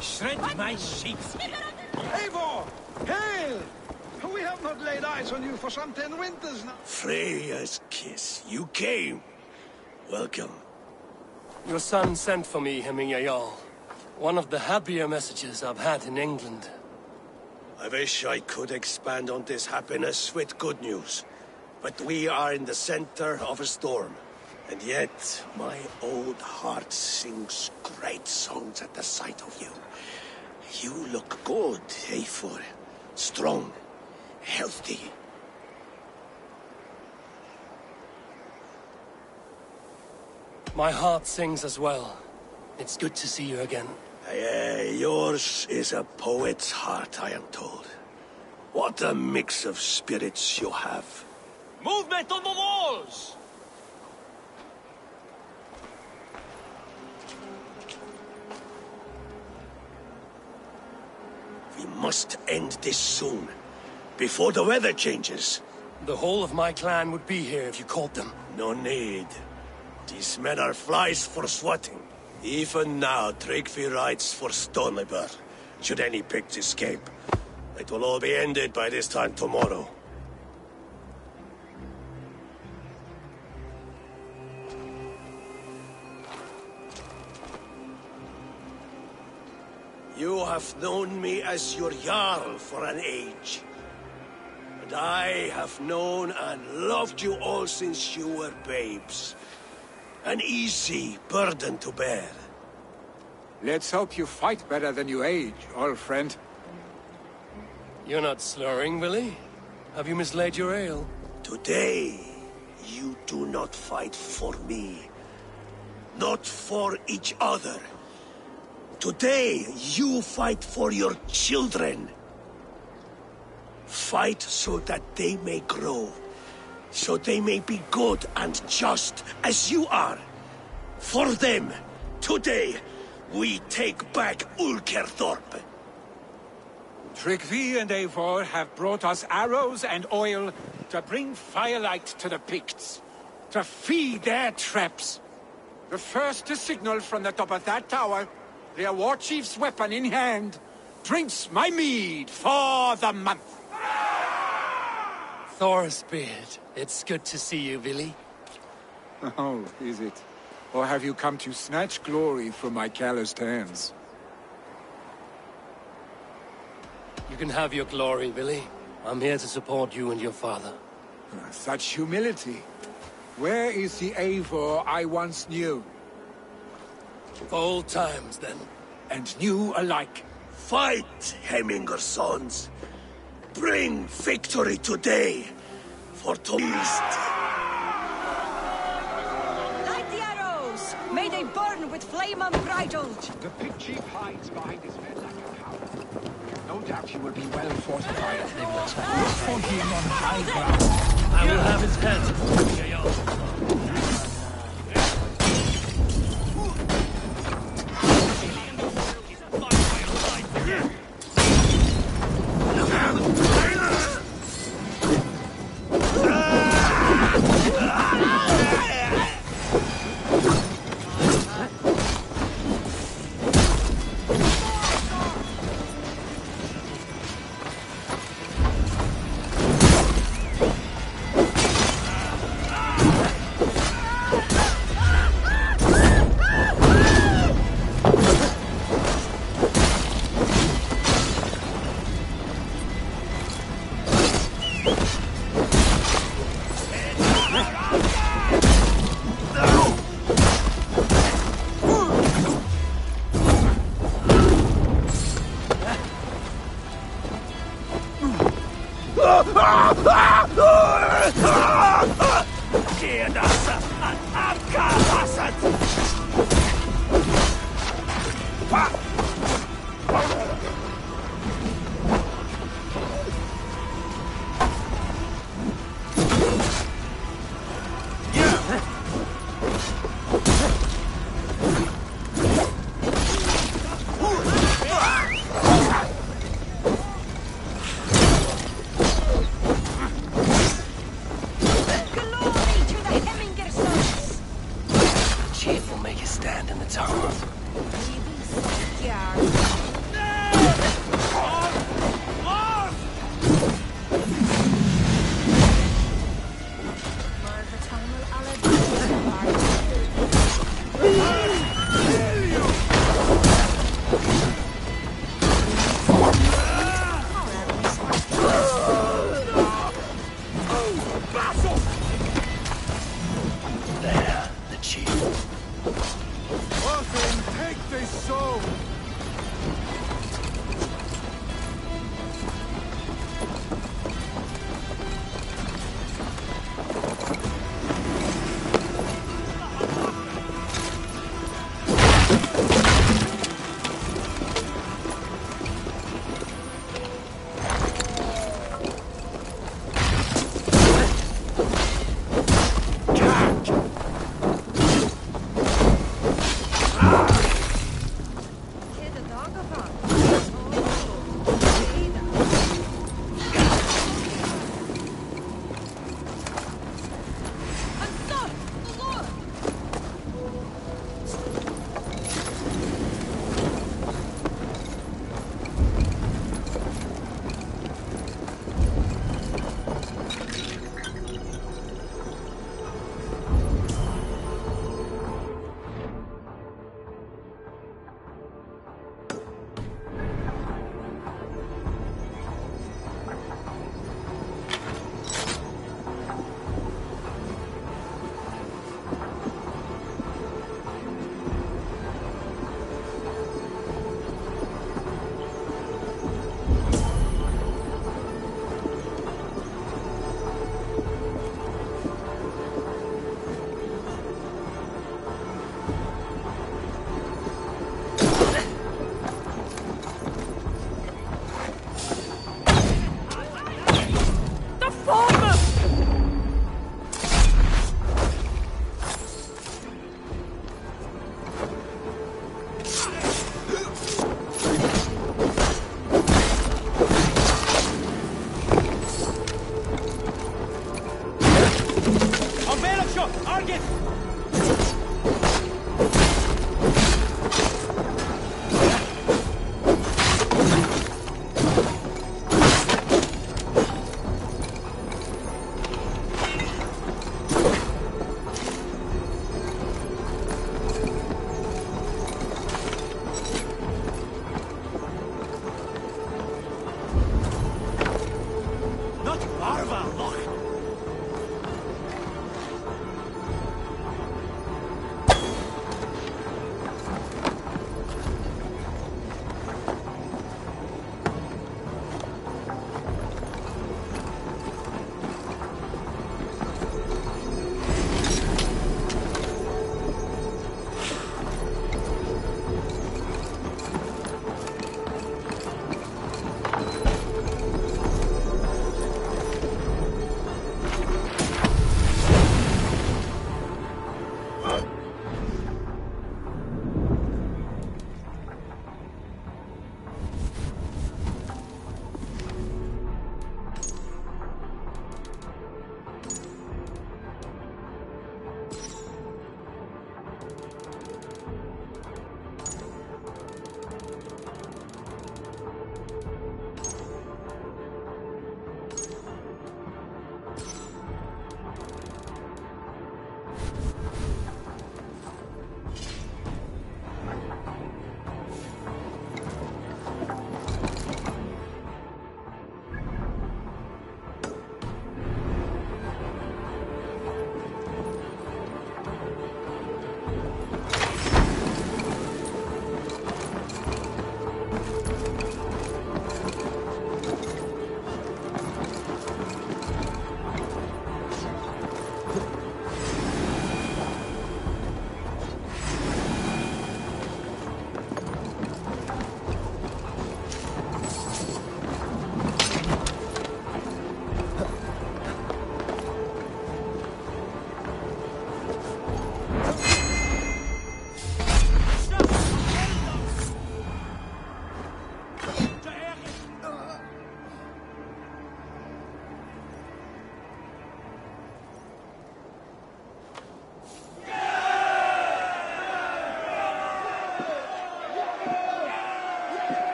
Shred my sheets. Eivor! Hail! We have not laid eyes on you for some 10 winters now. Freya's kiss. You came. Welcome. Your son sent for me, Hemming Jarl. One of the happier messages I've had in England. I wish I could expand on this happiness with good news. But we are in the center of a storm. And yet, my old heart sings great songs at the sight of you. You look good, Eivor. Strong. Healthy. My heart sings as well. It's good to see you again. Yours is a poet's heart, I am told. What a mix of spirits you have. Movement on the walls! We must end this soon. Before the weather changes. The whole of my clan would be here if you called them. No need. These men are flies for swatting. Even now, Tryggvi rides for Stonebur. Should any Picts escape, it will all be ended by this time tomorrow. You have known me as your Jarl for an age. And I have known and loved you all since you were babes. An easy burden to bear. Let's hope you fight better than you age, old friend. You're not slurring, Willie? Have you mislaid your ale? Today, you do not fight for me. Not for each other. Today, you fight for your children. Fight so that they may grow. So they may be good and just as you are. For them, today, we take back Ulkerthorpe. Tryggvi and Eivor have brought us arrows and oil to bring firelight to the Picts. To feed their traps. The first to signal from the top of that tower, their war chief's weapon in hand, drinks my mead for the month. Thorsbeard, it's good to see you, Willie. Oh, is it? Or have you come to snatch glory from my calloused hands? You can have your glory, Willie. I'm here to support you and your father. Such humility. Where is the Eivor I once knew? Old times, then. And new alike. Fight, Hemminger sons. Bring victory today, for tomorrow. Light the arrows! May they burn with flame unbridled! The Pict chief hides behind his men like a coward. No doubt he will be well fortified. They will attack. Look for him on high ground. I will have his head.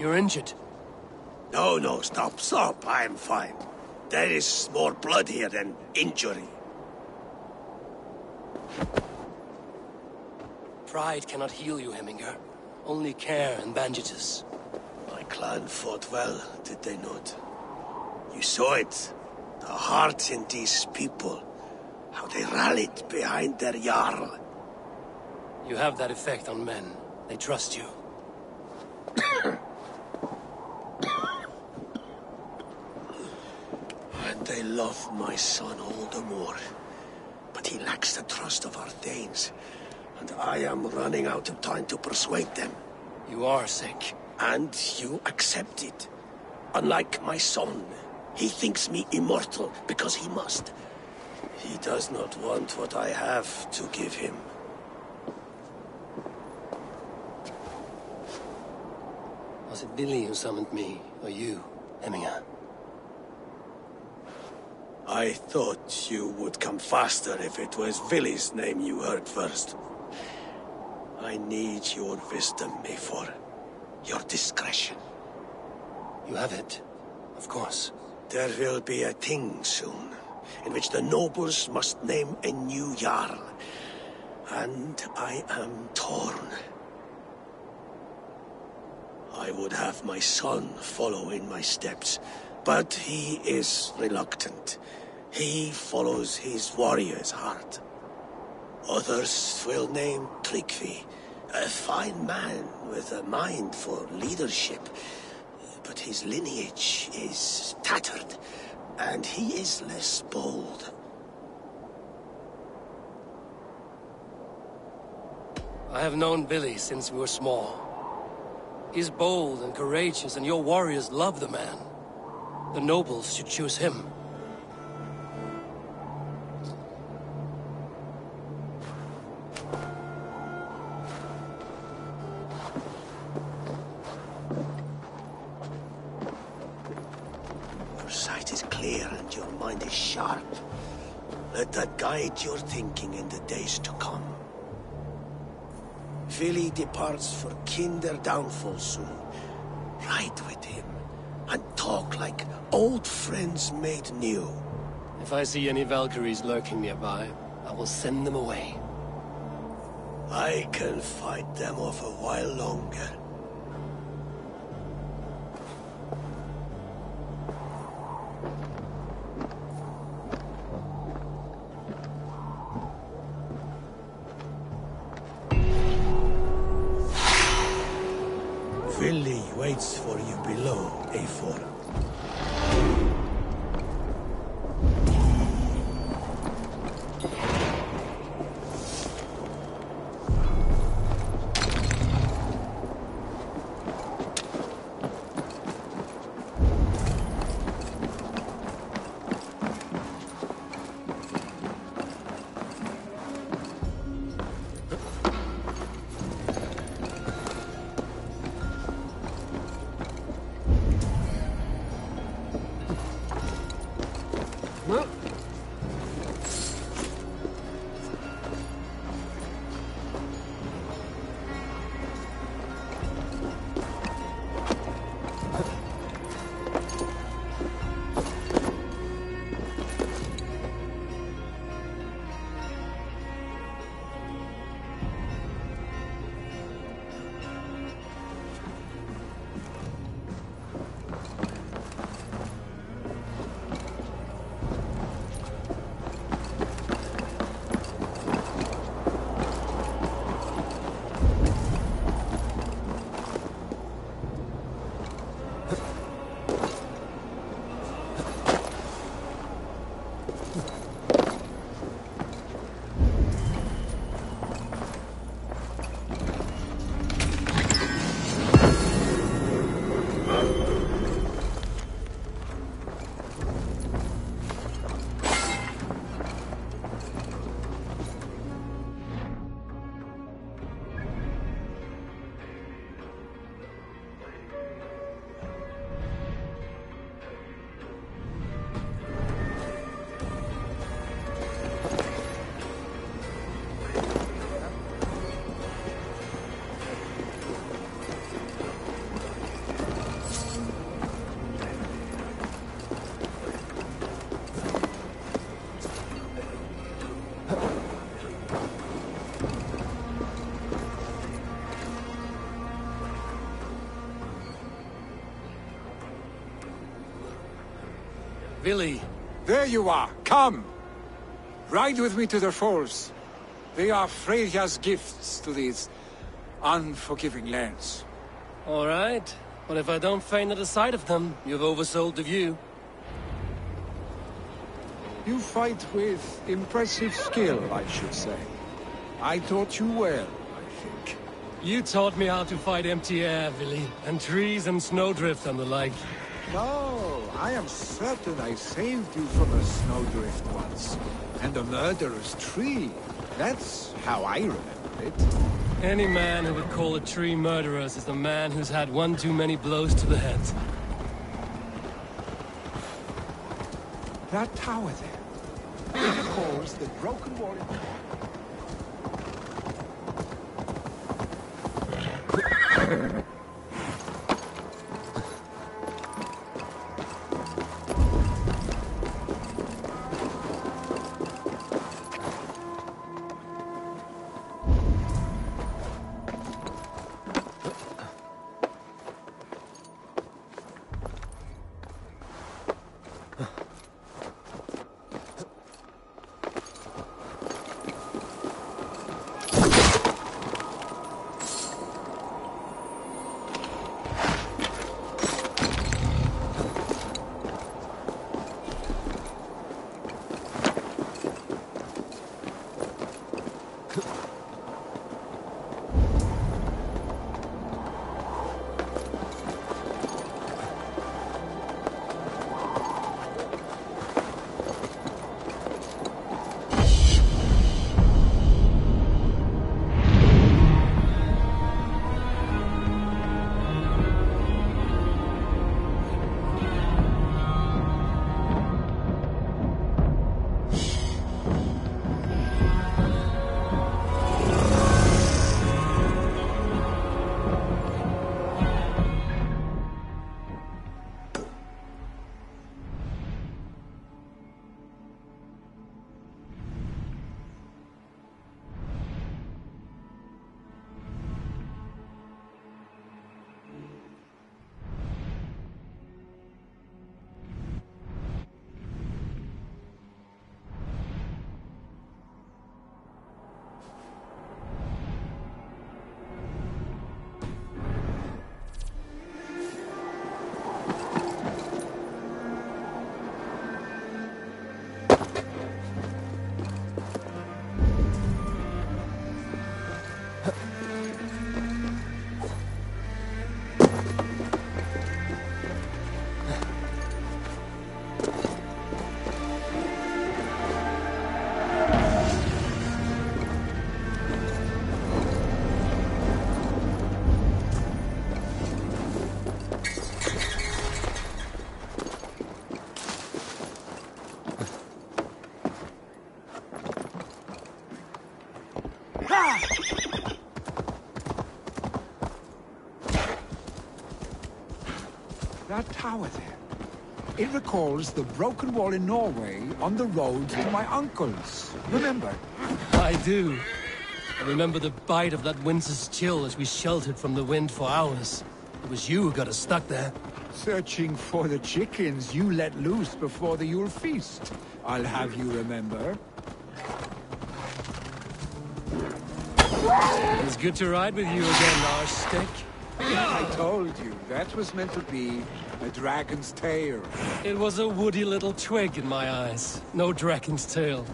You're injured. No, stop. I'm fine. There is more blood here than injury. Pride cannot heal you, Hemminger. Only care and bandages. My clan fought well, did they not? You saw it. The heart in these people. How they rallied behind their Jarl. You have that effect on men. They trust you. And they love my son all the more. But he lacks the trust of our Thanes. And I am running out of time to persuade them. You are sick. And you accept it. Unlike my son, he thinks me immortal because he must. He does not want what I have to give him. Was it Billy who summoned me, or you, Hemminger? I thought you would come faster if it was Villy's name you heard first. I need your wisdom, Eivor. Your discretion. You have it, of course. There will be a thing soon, in which the nobles must name a new Jarl. And I am torn. I would have my son follow in my steps, but he is reluctant. He follows his warrior's heart. Others will name Tryggvi, a fine man with a mind for leadership. But his lineage is tattered, and he is less bold. I have known Billy since we were small. He's bold and courageous, and your warriors love the man. The nobles should choose him. Your sight is clear and your mind is sharp. Let that guide your thinking in the days to come. Vili departs for Kinder downfall soon. Ride with him, and talk like old friends made new. If I see any Valkyries lurking nearby, I will send them away. I can fight them off a while longer. Vili waits for you below, Eivor. Billy. There you are. Come. Ride with me to the falls. They are Freya's gifts to these unforgiving lands. All right. But if I don't faint at the sight of them, you've oversold the view. You fight with impressive skill, I should say. I taught you well, I think. You taught me how to fight empty air, Billy, and trees and snowdrift and the like. No, I am certain I saved you from a snowdrift once. And a murderous tree. That's how I remember it. Any man who would call a tree murderous is a man who's had one too many blows to the head. That tower there. It recalls the broken wall. That tower there. It recalls the broken wall in Norway on the road to my uncle's. Remember? I do. I remember the bite of that winter's chill as we sheltered from the wind for hours. It was you who got us stuck there. Searching for the chickens you let loose before the Yule feast. I'll have you remember. It's good to ride with you again, Arstick. I told you, that was meant to be a dragon's tail. It was a woody little twig in my eyes. No dragon's tail.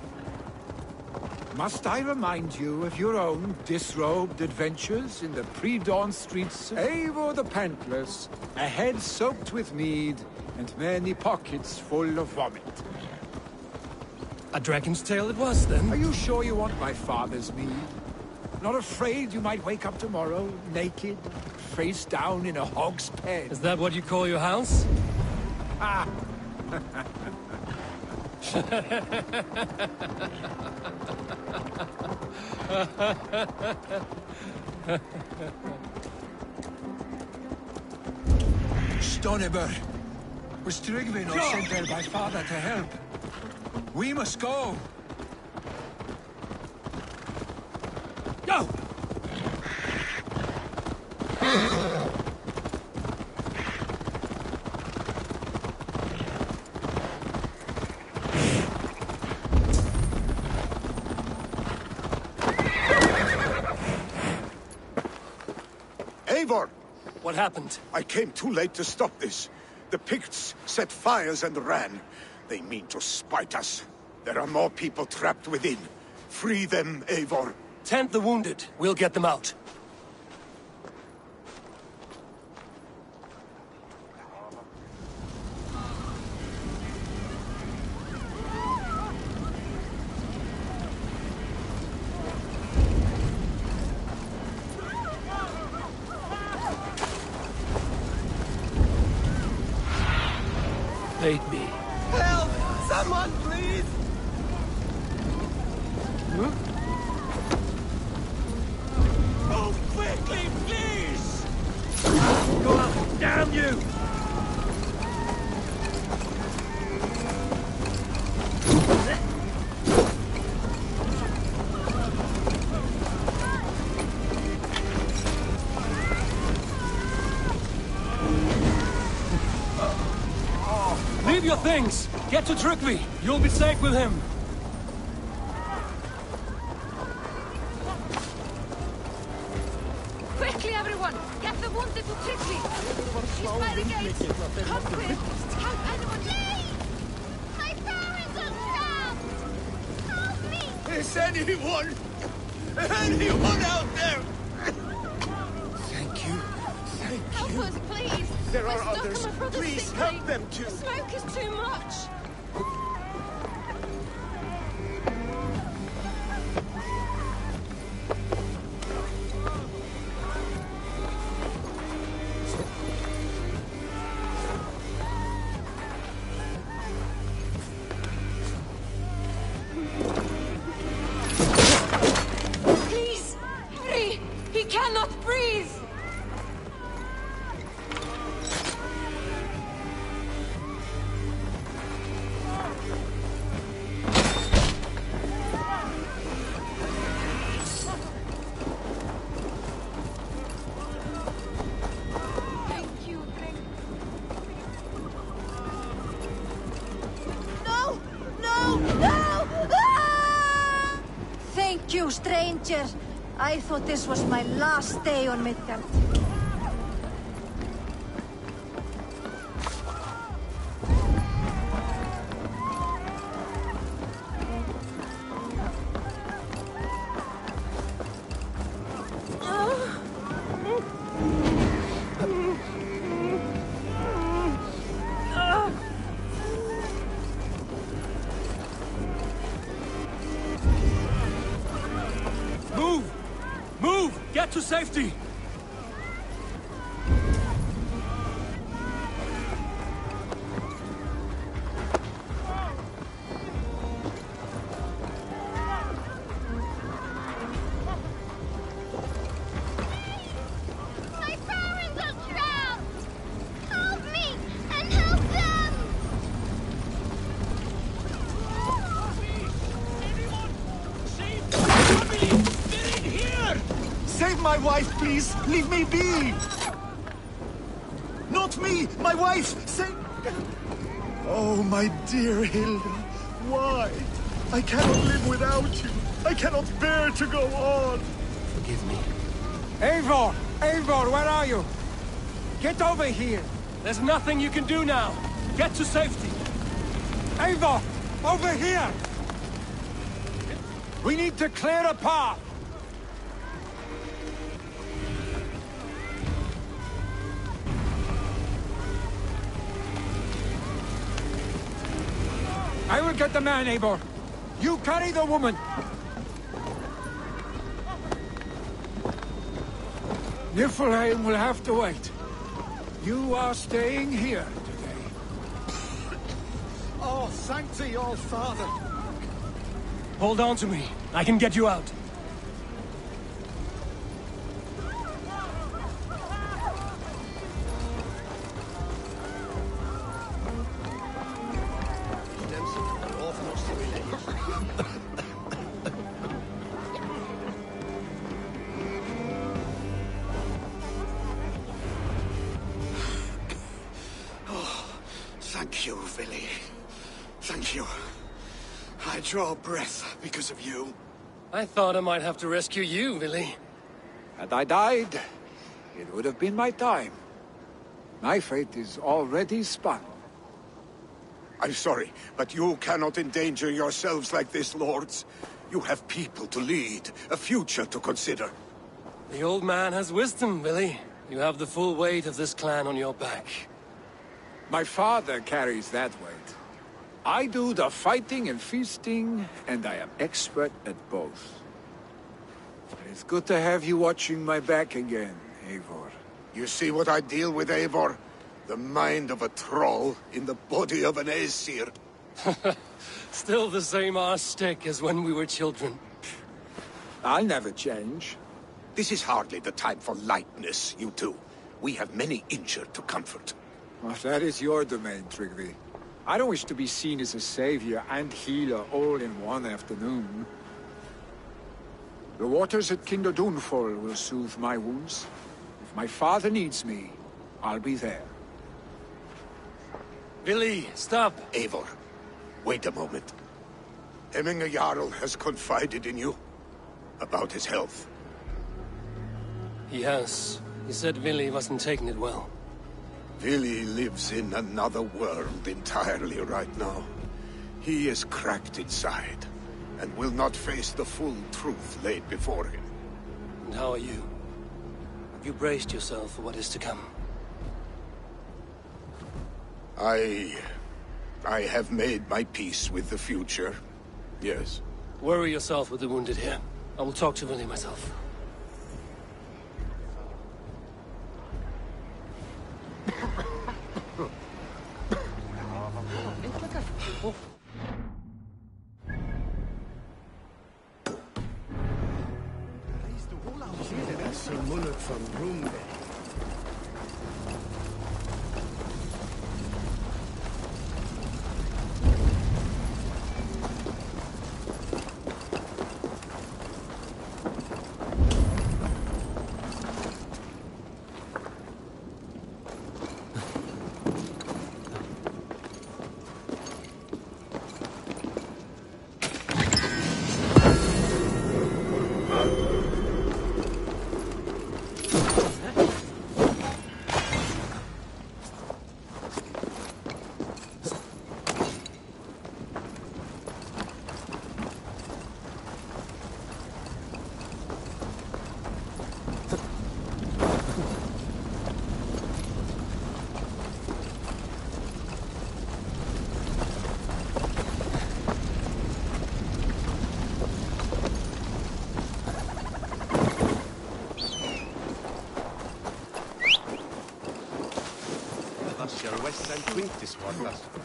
Must I remind you of your own disrobed adventures in the pre-dawn streets of Eivor the Pantless, a head soaked with mead, and many pockets full of vomit? A dragon's tail it was, then? Are you sure you want my father's mead? Not afraid you might wake up tomorrow, naked, face down in a hog's pen? Is that what you call your house? Ah! Stonebur! Was Tryggvi not sent there by father to help? We must go! Go! What happened? I came too late to stop this. The Picts set fires and ran. They mean to spite us. There are more people trapped within. Free them, Eivor. Tend the wounded. We'll get them out. Aid me. Help! Someone, please! Huh? Move quickly, please! Go out, damn you! Leave your things! Get to Tryggvi! You'll be safe with him! Quickly, everyone! Get the wounded to Tryggvi! She's by the gates! Come quick! Help anyone! Please! My parents are trapped! Help me! Is anyone out there? Thank you. Help us, please! There We're are stuck others. on my brother's Please sick help leave. them too. The smoke is too much! Please! Hurry! He cannot breathe! Thank you, Grim. No! No! No! Ah! Thank you, stranger. I thought this was my last day on Midgard. Move! Move! Get to safety! My parents are trapped! Help me and help them! Save my wife, please! Leave me be! Not me! My wife! Save... Oh, my dear Hilda. Why? I cannot live without you. I cannot bear to go on. Forgive me. Eivor! Eivor, where are you? Get over here! There's nothing you can do now. Get to safety. Eivor! Over here! We need to clear a path! I will get the man, Eivor. You carry the woman. Niflheim will have to wait. You are staying here today. Oh, thank thee, all father. Hold on to me. I can get you out. Thank you, Vili. Thank you. I draw breath because of you. I thought I might have to rescue you, Vili. Had I died, It would have been my time. My fate is already spun. I'm sorry, but you cannot endanger yourselves like this, lords. You have people to lead, a future to consider. The old man has wisdom, Billy. You have the full weight of this clan on your back. My father carries that weight. I do the fighting and feasting, and I am expert at both. It's good to have you watching my back again, Eivor. You see what I deal with, Eivor? The mind of a troll in the body of an Aesir. Still the same arse stick as when we were children. I'll never change. This is hardly the time for lightness, you two. We have many injured to comfort. Well, that is your domain, Tryggvi. I don't wish to be seen as a savior and healer all in one afternoon. The waters at Kinder Dunfall will soothe my wounds. If my father needs me, I'll be there. Billy, stop! Eivor, wait a moment. Hemminger Jarl has confided in you about his health. He has. He said Vili wasn't taking it well. Vili lives in another world entirely right now. He is cracked inside, and will not face the full truth laid before him. And how are you? Have you braced yourself for what is to come? I have made my peace with the future, yes. Worry yourself with the wounded here. I will talk to Vili myself. From Rumbe.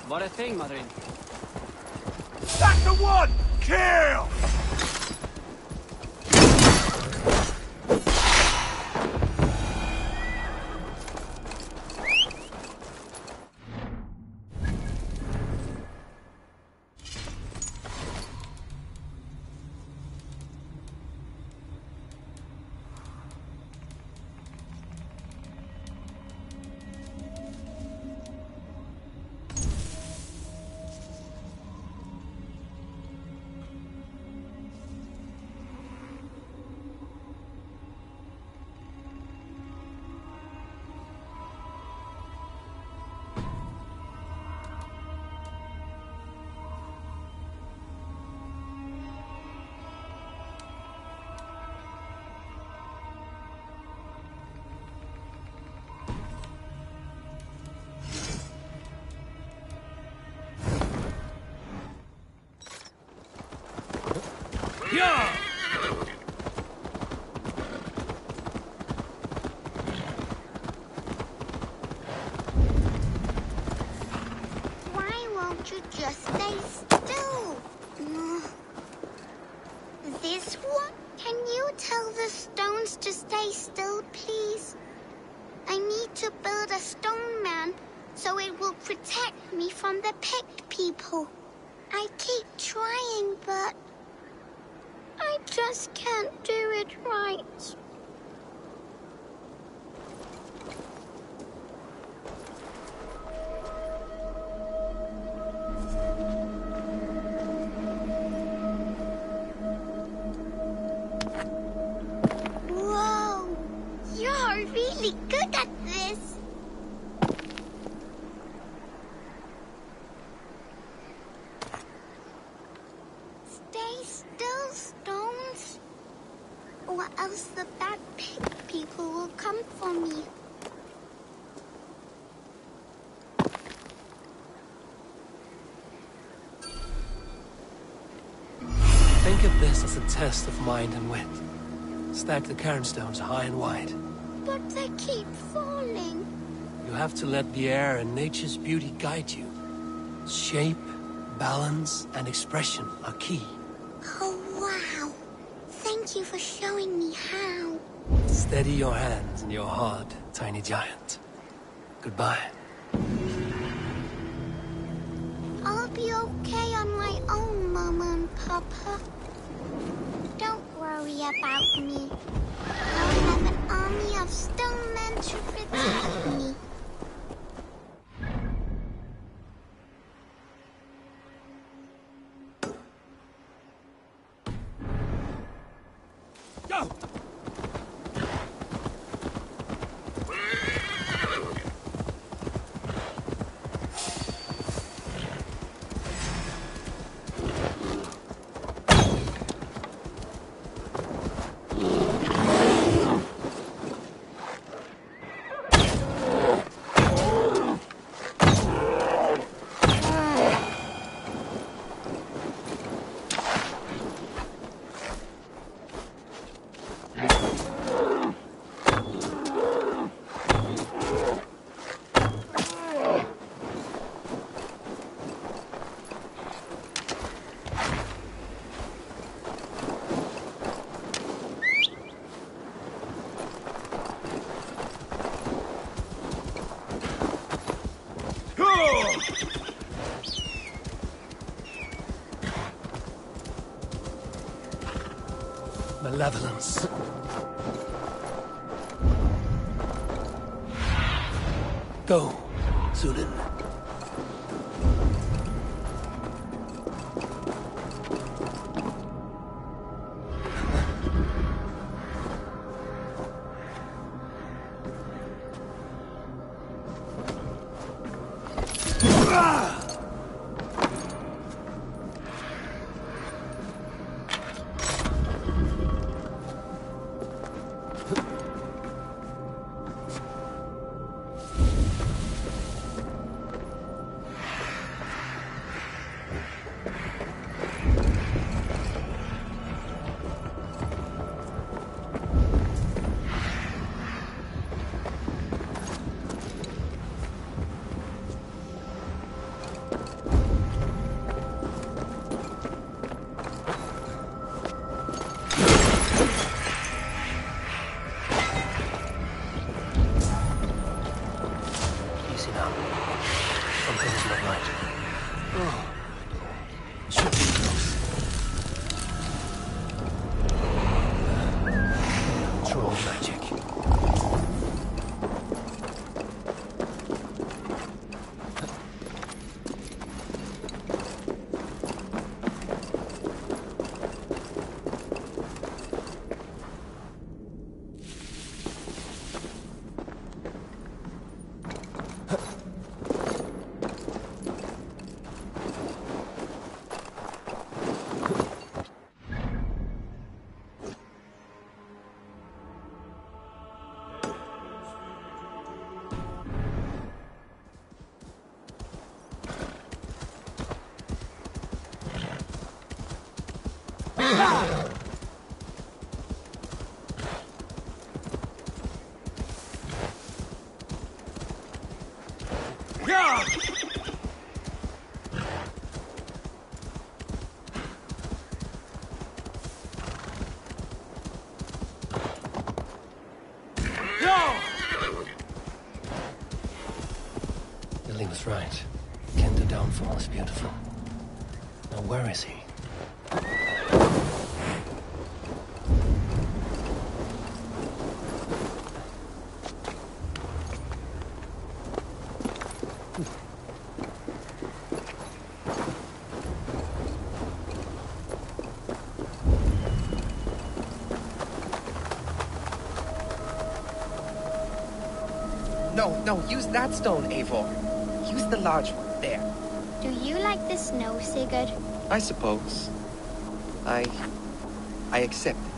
What a thing, Marin. That's the one! Kill! Why won't you just stay still? This one? Can you tell the stones to stay still, please? I need to build a stone man so it will protect me from the Pict people. I keep trying, but I just can't do it right. Whoa! You're really this as a test of mind and wit. Stack the cairnstones high and wide. But they keep falling. You have to let the air and nature's beauty guide you. Shape, balance, and expression are key. Oh, wow. Thank you for showing me how. Steady your hands and your heart, tiny giant. Goodbye. I'll be okay on my own, Mama and Papa. Don't worry about me. I'll have an army of stone men to protect me. Go! Malevolence. Go, Zulin. Lily was right. Kender downfall is beautiful. Now where is he? No, use that stone, Eivor. Use the large one, there. Do you like the snow, Sigurd? I suppose. I accept it.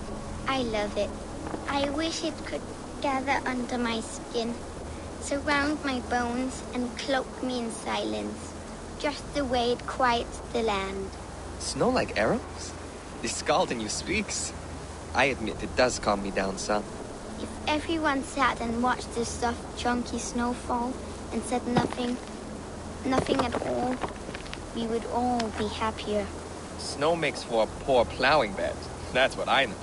I love it. I wish it could gather under my skin, surround my bones, and cloak me in silence, just the way it quiets the land. Snow like arrows? The Skald in you speaks. I admit it does calm me down some. If everyone sat and watched this soft, chunky snowfall and said nothing at all, we would all be happier. Snow makes for a poor plowing bed. That's what I know.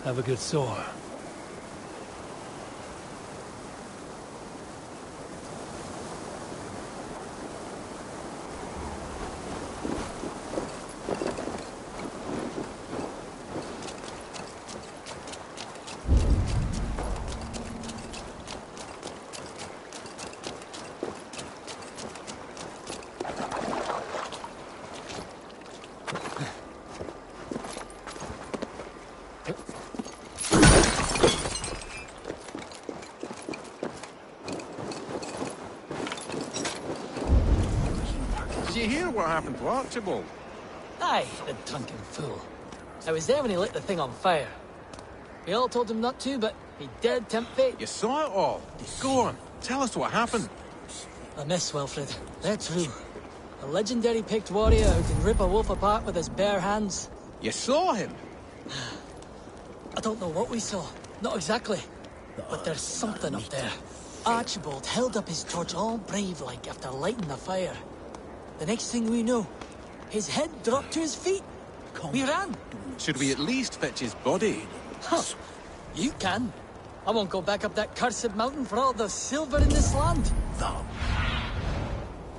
Have a good soar. Did you hear what happened to Archibald? Aye, the drunken fool. I was there when he lit the thing on fire. We all told him not to, but he dared tempt fate. You saw it all. Go on, tell us what happened. A miss, Wilfred. They're true. A legendary picked warrior who can rip a wolf apart with his bare hands. You saw him? I don't know what we saw. Not exactly. But there's something up there. Archibald held up his torch all brave-like after lighting the fire. The next thing we know, his head dropped to his feet. We ran. Should we at least fetch his body? Huh. You can. I won't go back up that cursed mountain for all the silver in this land. No.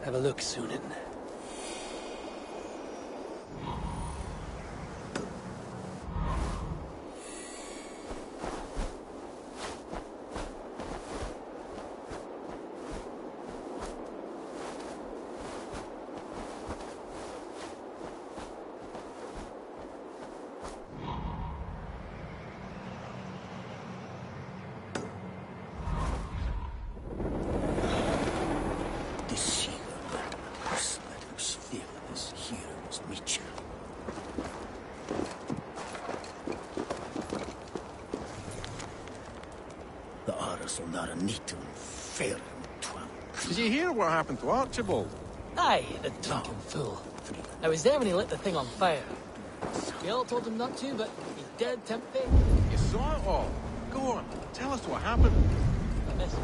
Have a look, Sunan. Did you hear what happened to Archibald? Aye, the drunken fool. I was there when he lit the thing on fire. We all told him not to, but he dared tempt fate. You saw it all. Go on, tell us what happened. I missed.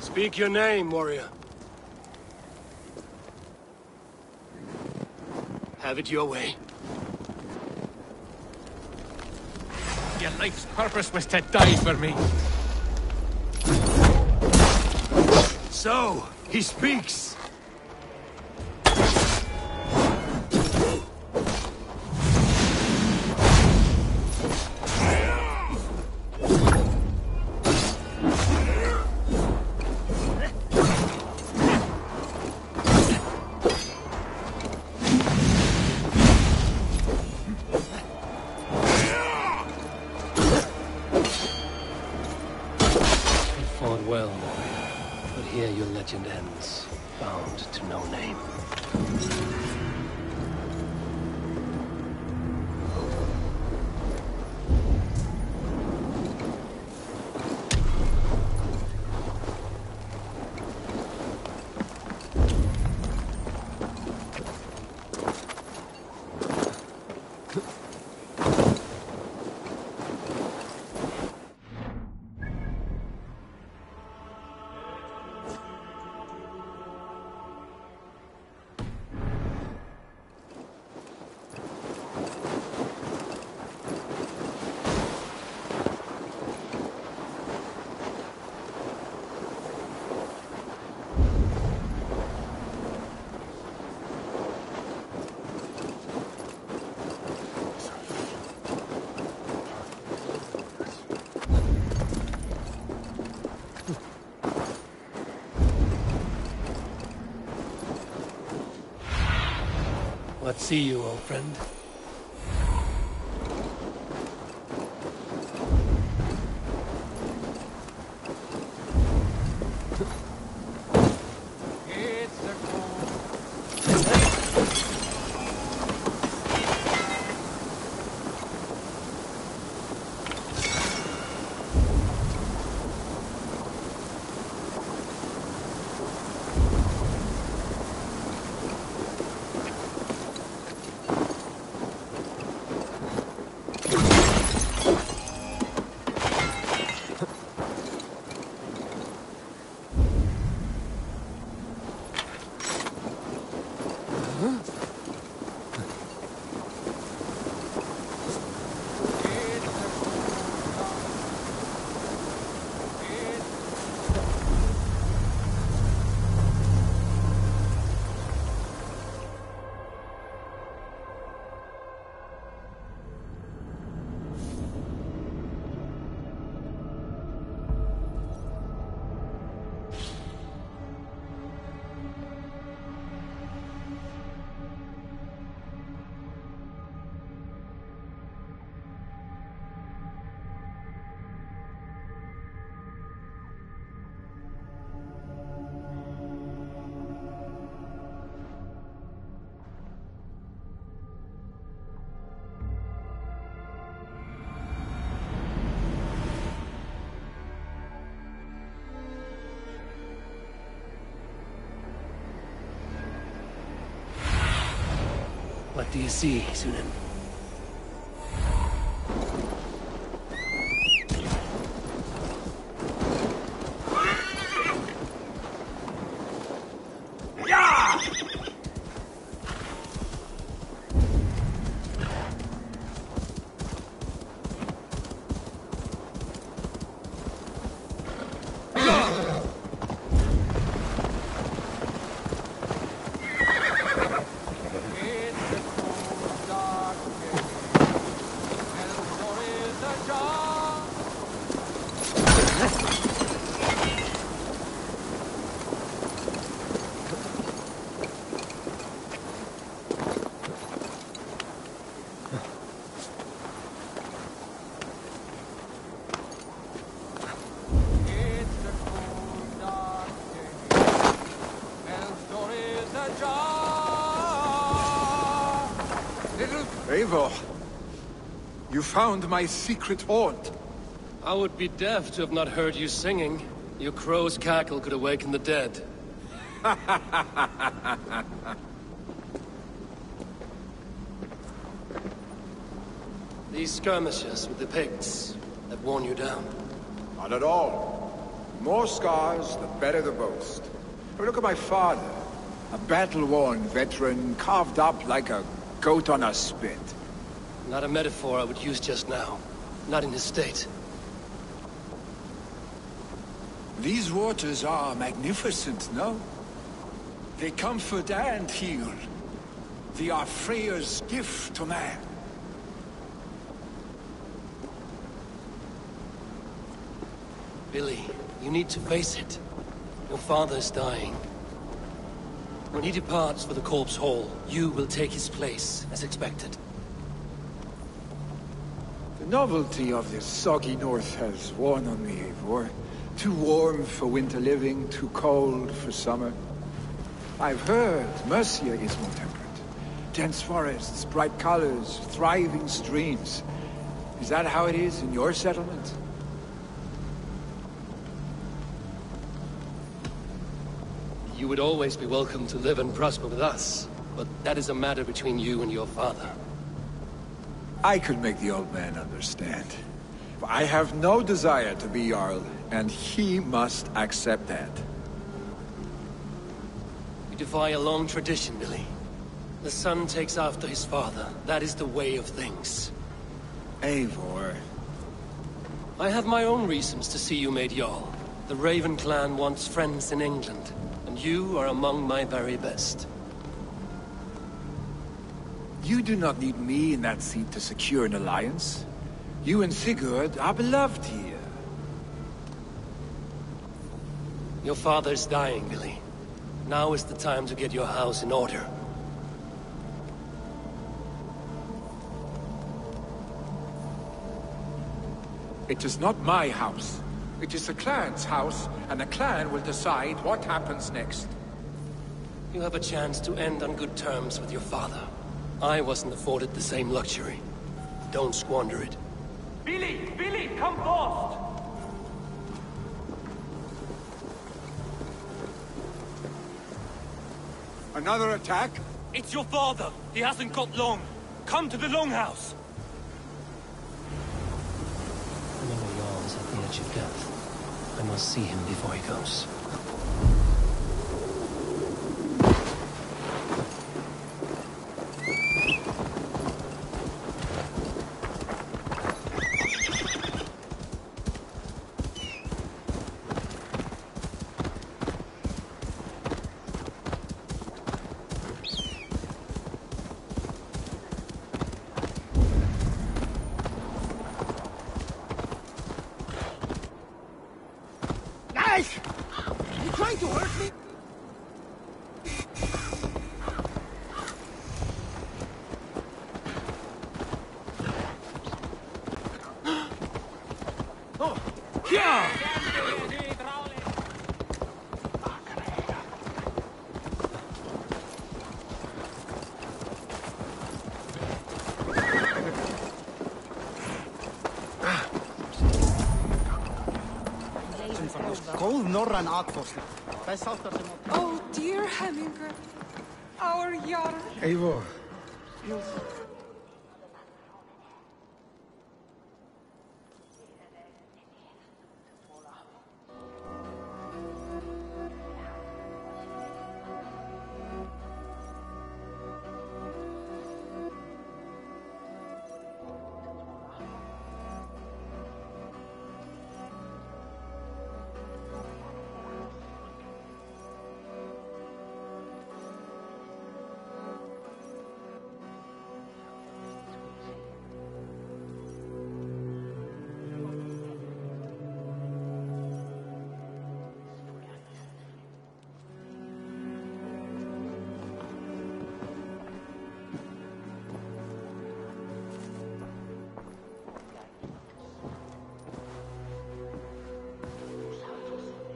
Speak your name, warrior. Have it your way. Your life's purpose was to die for me. So, he speaks. Well, but here your legend ends, bound to no name. Let's see you, old friend. What do you see, Sunan? Eivor, you found my secret haunt. I would be deaf to have not heard you singing. Your crow's cackle could awaken the dead. These skirmishes with the Picts that worn you down? Not at all. The more scars, the better the boast. But look at my father. A battle-worn veteran, carved up like a goat on a spit. Not a metaphor I would use just now. Not in his state. These waters are magnificent, no? They comfort and heal. They are Freya's gift to man. Billy, you need to face it. Your father's dying. When he departs for the Corpse Hall, you will take his place, as expected. The novelty of this soggy north has worn on me, Eivor. Too warm for winter living, too cold for summer. I've heard Mercia is more temperate. Dense forests, bright colors, thriving streams. Is that how it is in your settlement? You would always be welcome to live and prosper with us, but that is a matter between you and your father. I could make the old man understand. I have no desire to be Jarl, and he must accept that. You defy a long tradition, Billy. The son takes after his father. That is the way of things. Eivor. I have my own reasons to see you made Jarl. The Raven clan wants friends in England. You are among my very best. You do not need me in that seat to secure an alliance. You and Sigurd are beloved here. Your father's dying, Billy. Now is the time to get your house in order. It is not my house. It is the clan's house, and the clan will decide what happens next. You have a chance to end on good terms with your father. I wasn't afforded the same luxury. Don't squander it. Billy! Billy, come forth! Another attack? It's your father! He hasn't got long! Come to the Longhouse! I know Jarl is at the edge of death. I must see him before he goes. You trying to hurt me? Oh! Yeah! Oh, dear Hemingr, our Jarl. Eivor.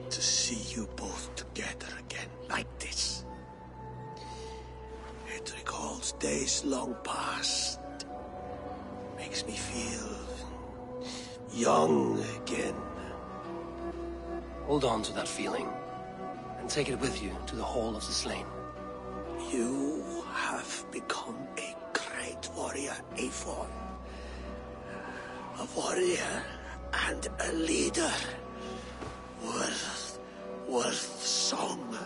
To see you both together again like this. It recalls days long past. Makes me feel young again. Hold on to that feeling, and take it with you to the Hall of the Slain. You have become a great warrior, Eivor. A warrior and a leader. Worth song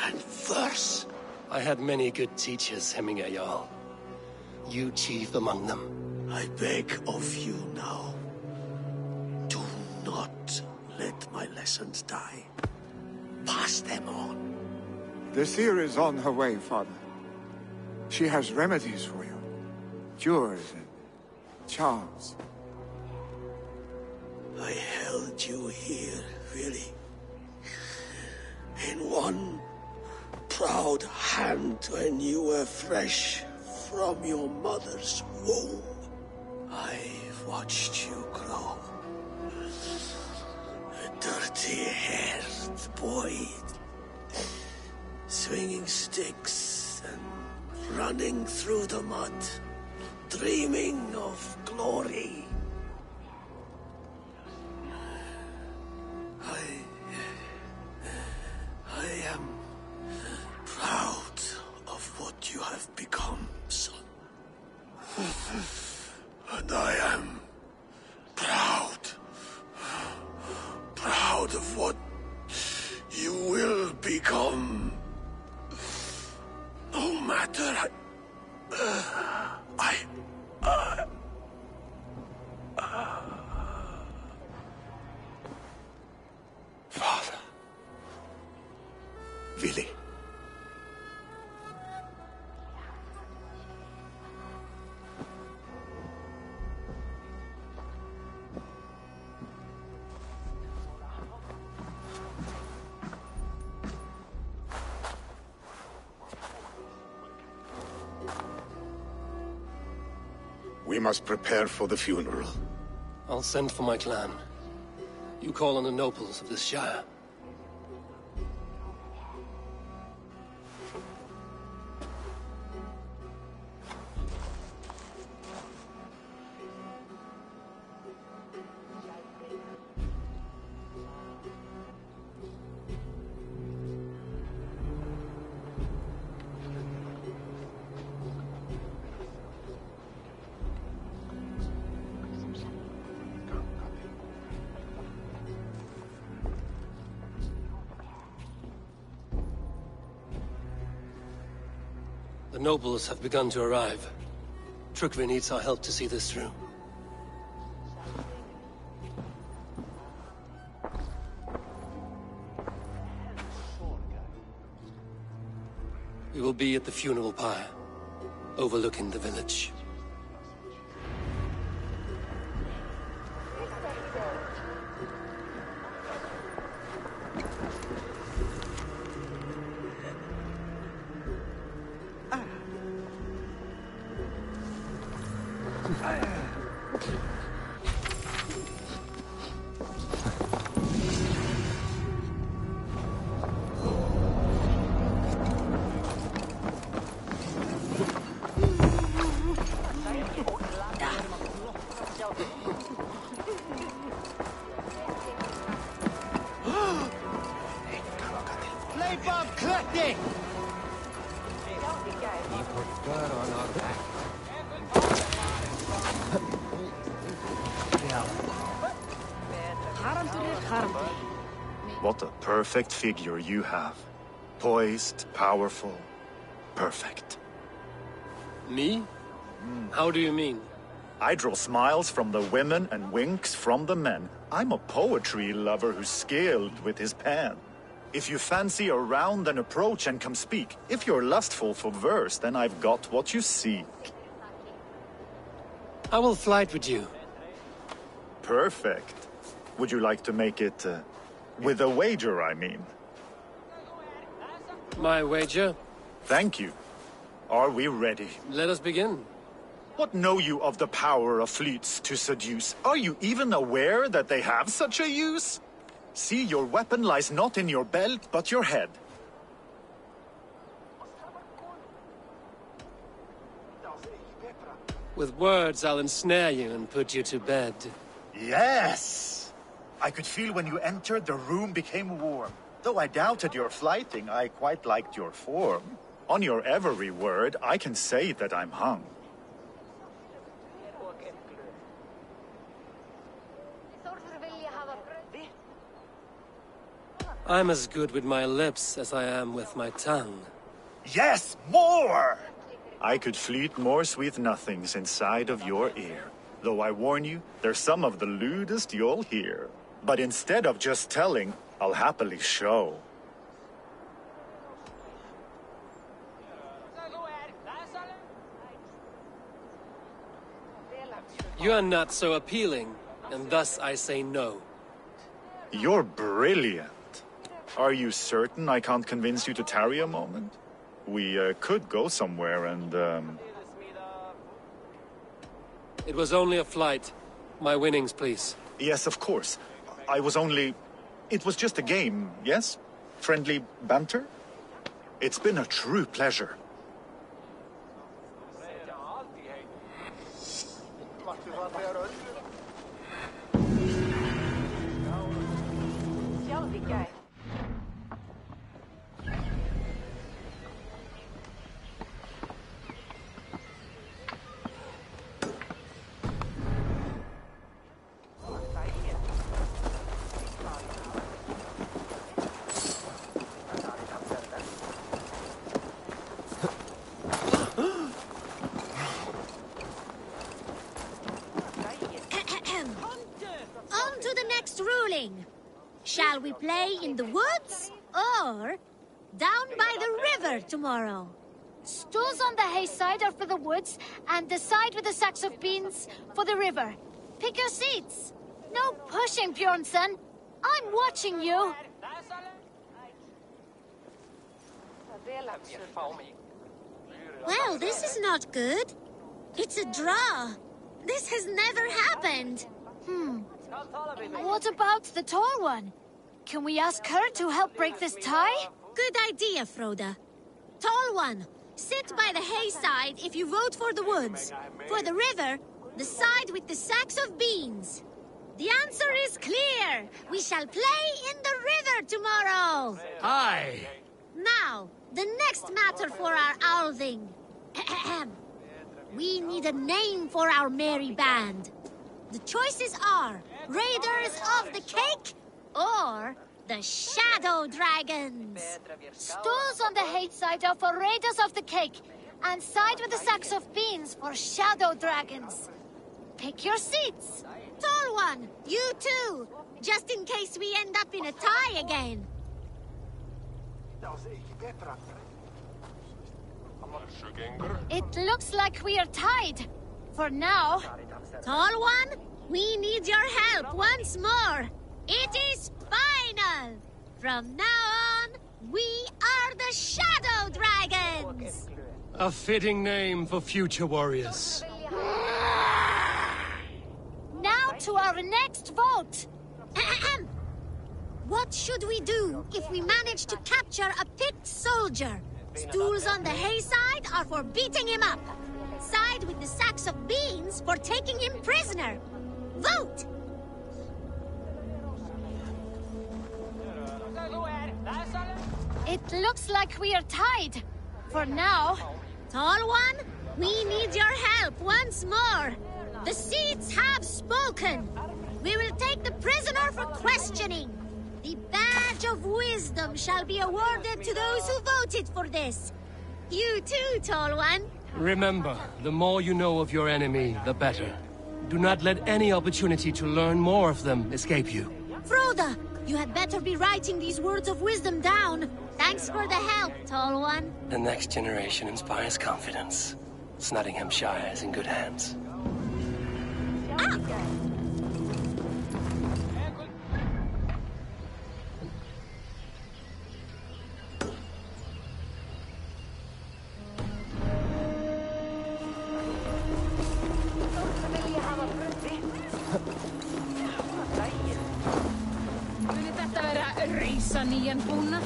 and verse. I had many good teachers, Hemingr Jarl. You chief among them. I beg of you now, do not let my lessons die. Pass them on. The seer is on her way, Father. She has remedies for you. Cures and charms. I held you here, really. In one proud hand when you were fresh from your mother's womb. I've watched you grow. A dirty-haired boy, swinging sticks and running through the mud, dreaming of glory. I am proud of what you have become, son. And I am proud of what you will become. No matter Father. Vili. We must prepare for the funeral. I'll send for my clan. You call on the nobles of this shire. The nobles have begun to arrive. Trukvi needs our help to see this through. We will be at the funeral pyre, overlooking the village. What a perfect figure you have. Poised, powerful, perfect. Me? How do you mean? I draw smiles from the women and winks from the men. I'm a poetry lover who's skilled with his pen. If you fancy a round, then approach and come speak. If you're lustful for verse, then I've got what you seek. I will flight with you. Perfect. Would you like to make it, with a wager, I mean? My wager? Thank you. Are we ready? Let us begin. What know you of the power of fleets to seduce? Are you even aware that they have such a use? See, your weapon lies not in your belt, but your head. With words, I'll ensnare you and put you to bed. Yes! I could feel when you entered, the room became warm. Though I doubted your flighting, I quite liked your form. On your every word, I can say that I'm hung. I'm as good with my lips as I am with my tongue. Yes, more! I could fleet more sweet nothings inside of your ear. Though I warn you, they're some of the lewdest you'll hear. But instead of just telling, I'll happily show. You are not so appealing, and thus I say no. You're brilliant. Are you certain I can't convince you to tarry a moment? We could go somewhere and, It was only a flight. My winnings, please. Yes, of course. I was only... It was just a game, yes? Friendly banter? It's been a true pleasure. Shall we play in the woods or down by the river tomorrow? Stools on the hay side are for the woods, and the side with the sacks of beans for the river. Pick your seats. No pushing, Bjornsson. I'm watching you. Well, this is not good. It's a draw. This has never happened. What about the tall one? Can we ask her to help break this tie? Good idea, Froda. Tall one, sit by the hayside if you vote for the woods. For the river, the side with the sacks of beans. The answer is clear. We shall play in the river tomorrow. Aye. Now, the next matter for our Althing. We need a name for our merry band. The choices are Raiders of the Cake or the Shadow Dragons. Stools on the hayside are for Raiders of the Cake, and side with the sacks of beans for Shadow Dragons. Pick your seats. Tall one, you too, just in case we end up in a tie again. It looks like we are tied. For now. Tall one, we need your help once more. It is final. From now on, we are the Shadow Dragons. A fitting name for future warriors. Now to our next vote. What should we do if we manage to capture a picked soldier? Stools on the hayside are for beating him up. Side with the sacks of beans for taking him prisoner. Vote! It looks like we are tied. For now. Tall one, we need your help once more. The seats have spoken. We will take the prisoner for questioning. The badge of wisdom shall be awarded to those who voted for this. You too, Tall One. Remember, the more you know of your enemy, the better. Do not let any opportunity to learn more of them escape you. Froda, you had better be writing these words of wisdom down. Thanks for the help, Tall One. The next generation inspires confidence. Nottinghamshire is in good hands. Ah! Nýjan búna.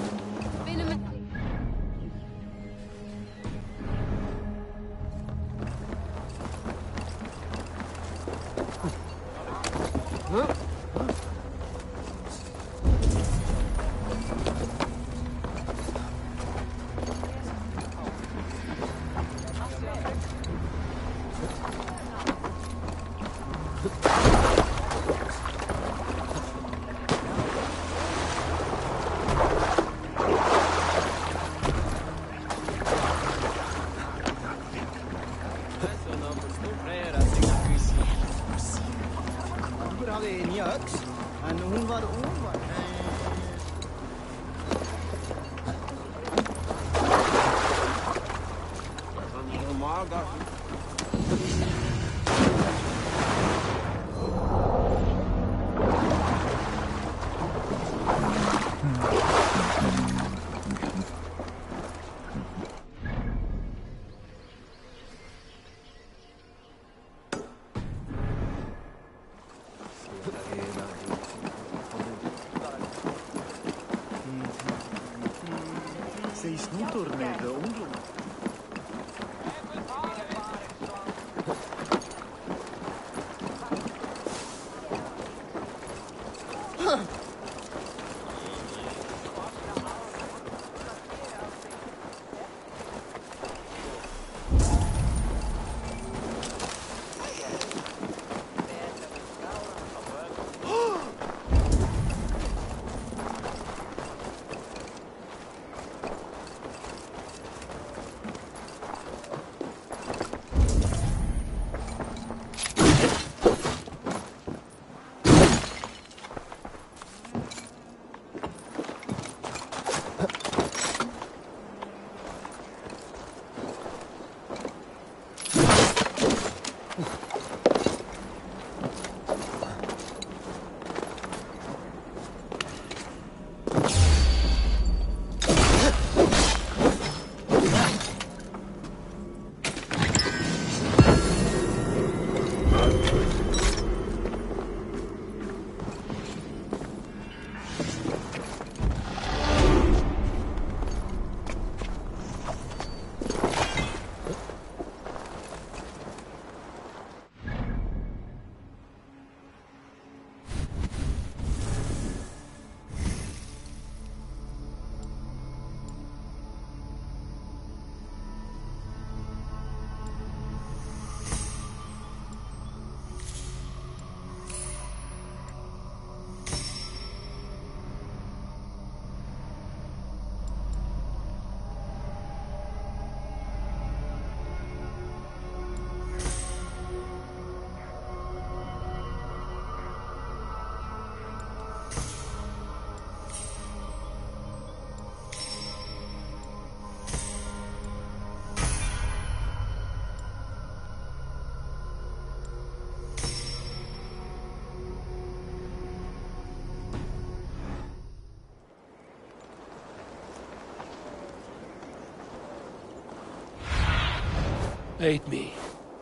Aid me.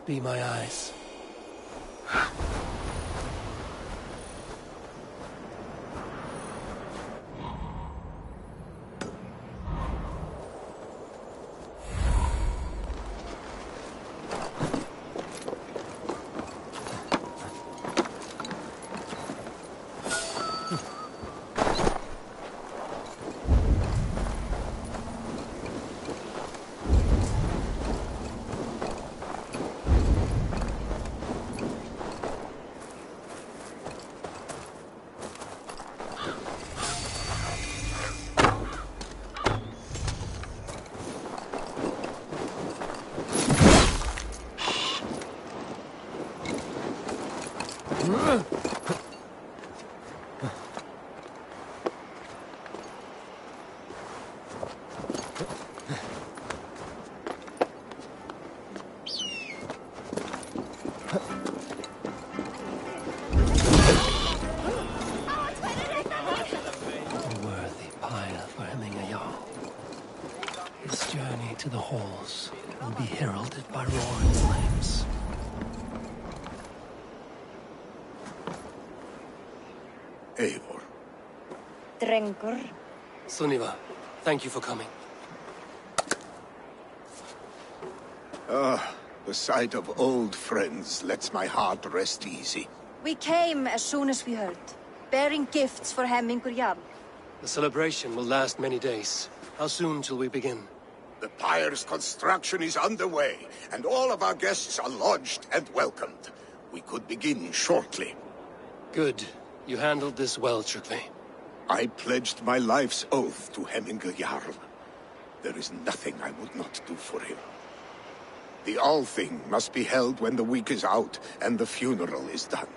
Be my eyes. To the halls will be heralded by roaring flames. Eivor. Drengur. Sunniva, thank you for coming. The sight of old friends lets my heart rest easy. We came as soon as we heard, bearing gifts for Hemingur Jarl. The celebration will last many days. How soon till we begin? The pyre's construction is underway, and all of our guests are lodged and welcomed. We could begin shortly. Good. You handled this well, Tryggvi. I pledged my life's oath to Hemingur Jarl. There is nothing I would not do for him. The Althing must be held when the week is out and the funeral is done.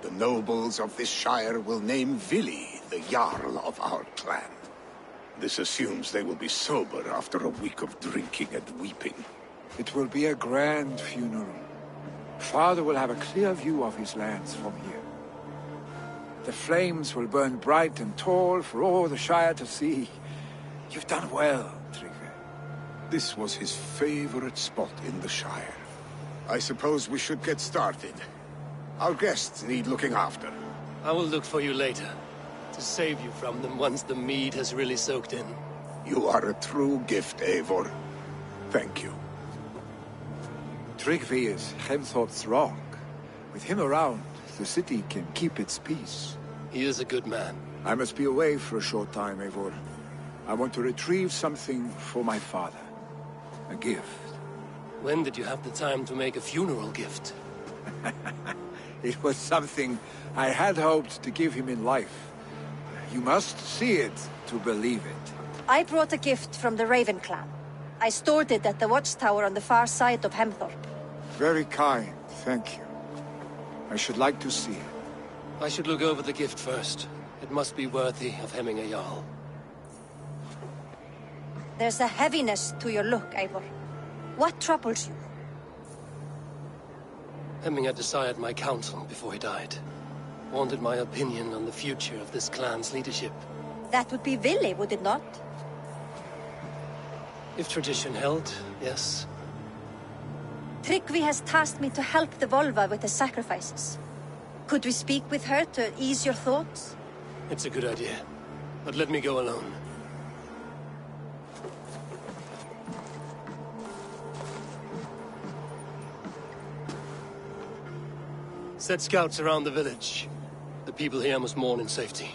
The nobles of this shire will name Vili the Jarl of our clan. This assumes they will be sober after a week of drinking and weeping. It will be a grand funeral. Father will have a clear view of his lands from here. The flames will burn bright and tall for all the Shire to see. You've done well, Tryggvi. This was his favorite spot in the Shire. I suppose we should get started. Our guests need looking after. I will look for you later, to save you from them once the mead has really soaked in. You are a true gift, Eivor. Thank you. Tryggvi is Hemthorp's rock. With him around, the city can keep its peace. He is a good man. I must be away for a short time, Eivor. I want to retrieve something for my father. A gift. When did you have the time to make a funeral gift? It was something I had hoped to give him in life. You must see it to believe it. I brought a gift from the Raven clan. I stored it at the watchtower on the far side of Hemthorp. Very kind, thank you. I should like to see it. I should look over the gift first. It must be worthy of Hemingur Jarl. There's a heaviness to your look, Eivor. What troubles you? Hemming desired my counsel before he died. Wanted my opinion on the future of this clan's leadership. That would be Vili, would it not? If tradition held, yes. Tryggvi has tasked me to help the Volva with the sacrifices. Could we speak with her to ease your thoughts? It's a good idea. But let me go alone. Set scouts around the village. The people here must mourn in safety.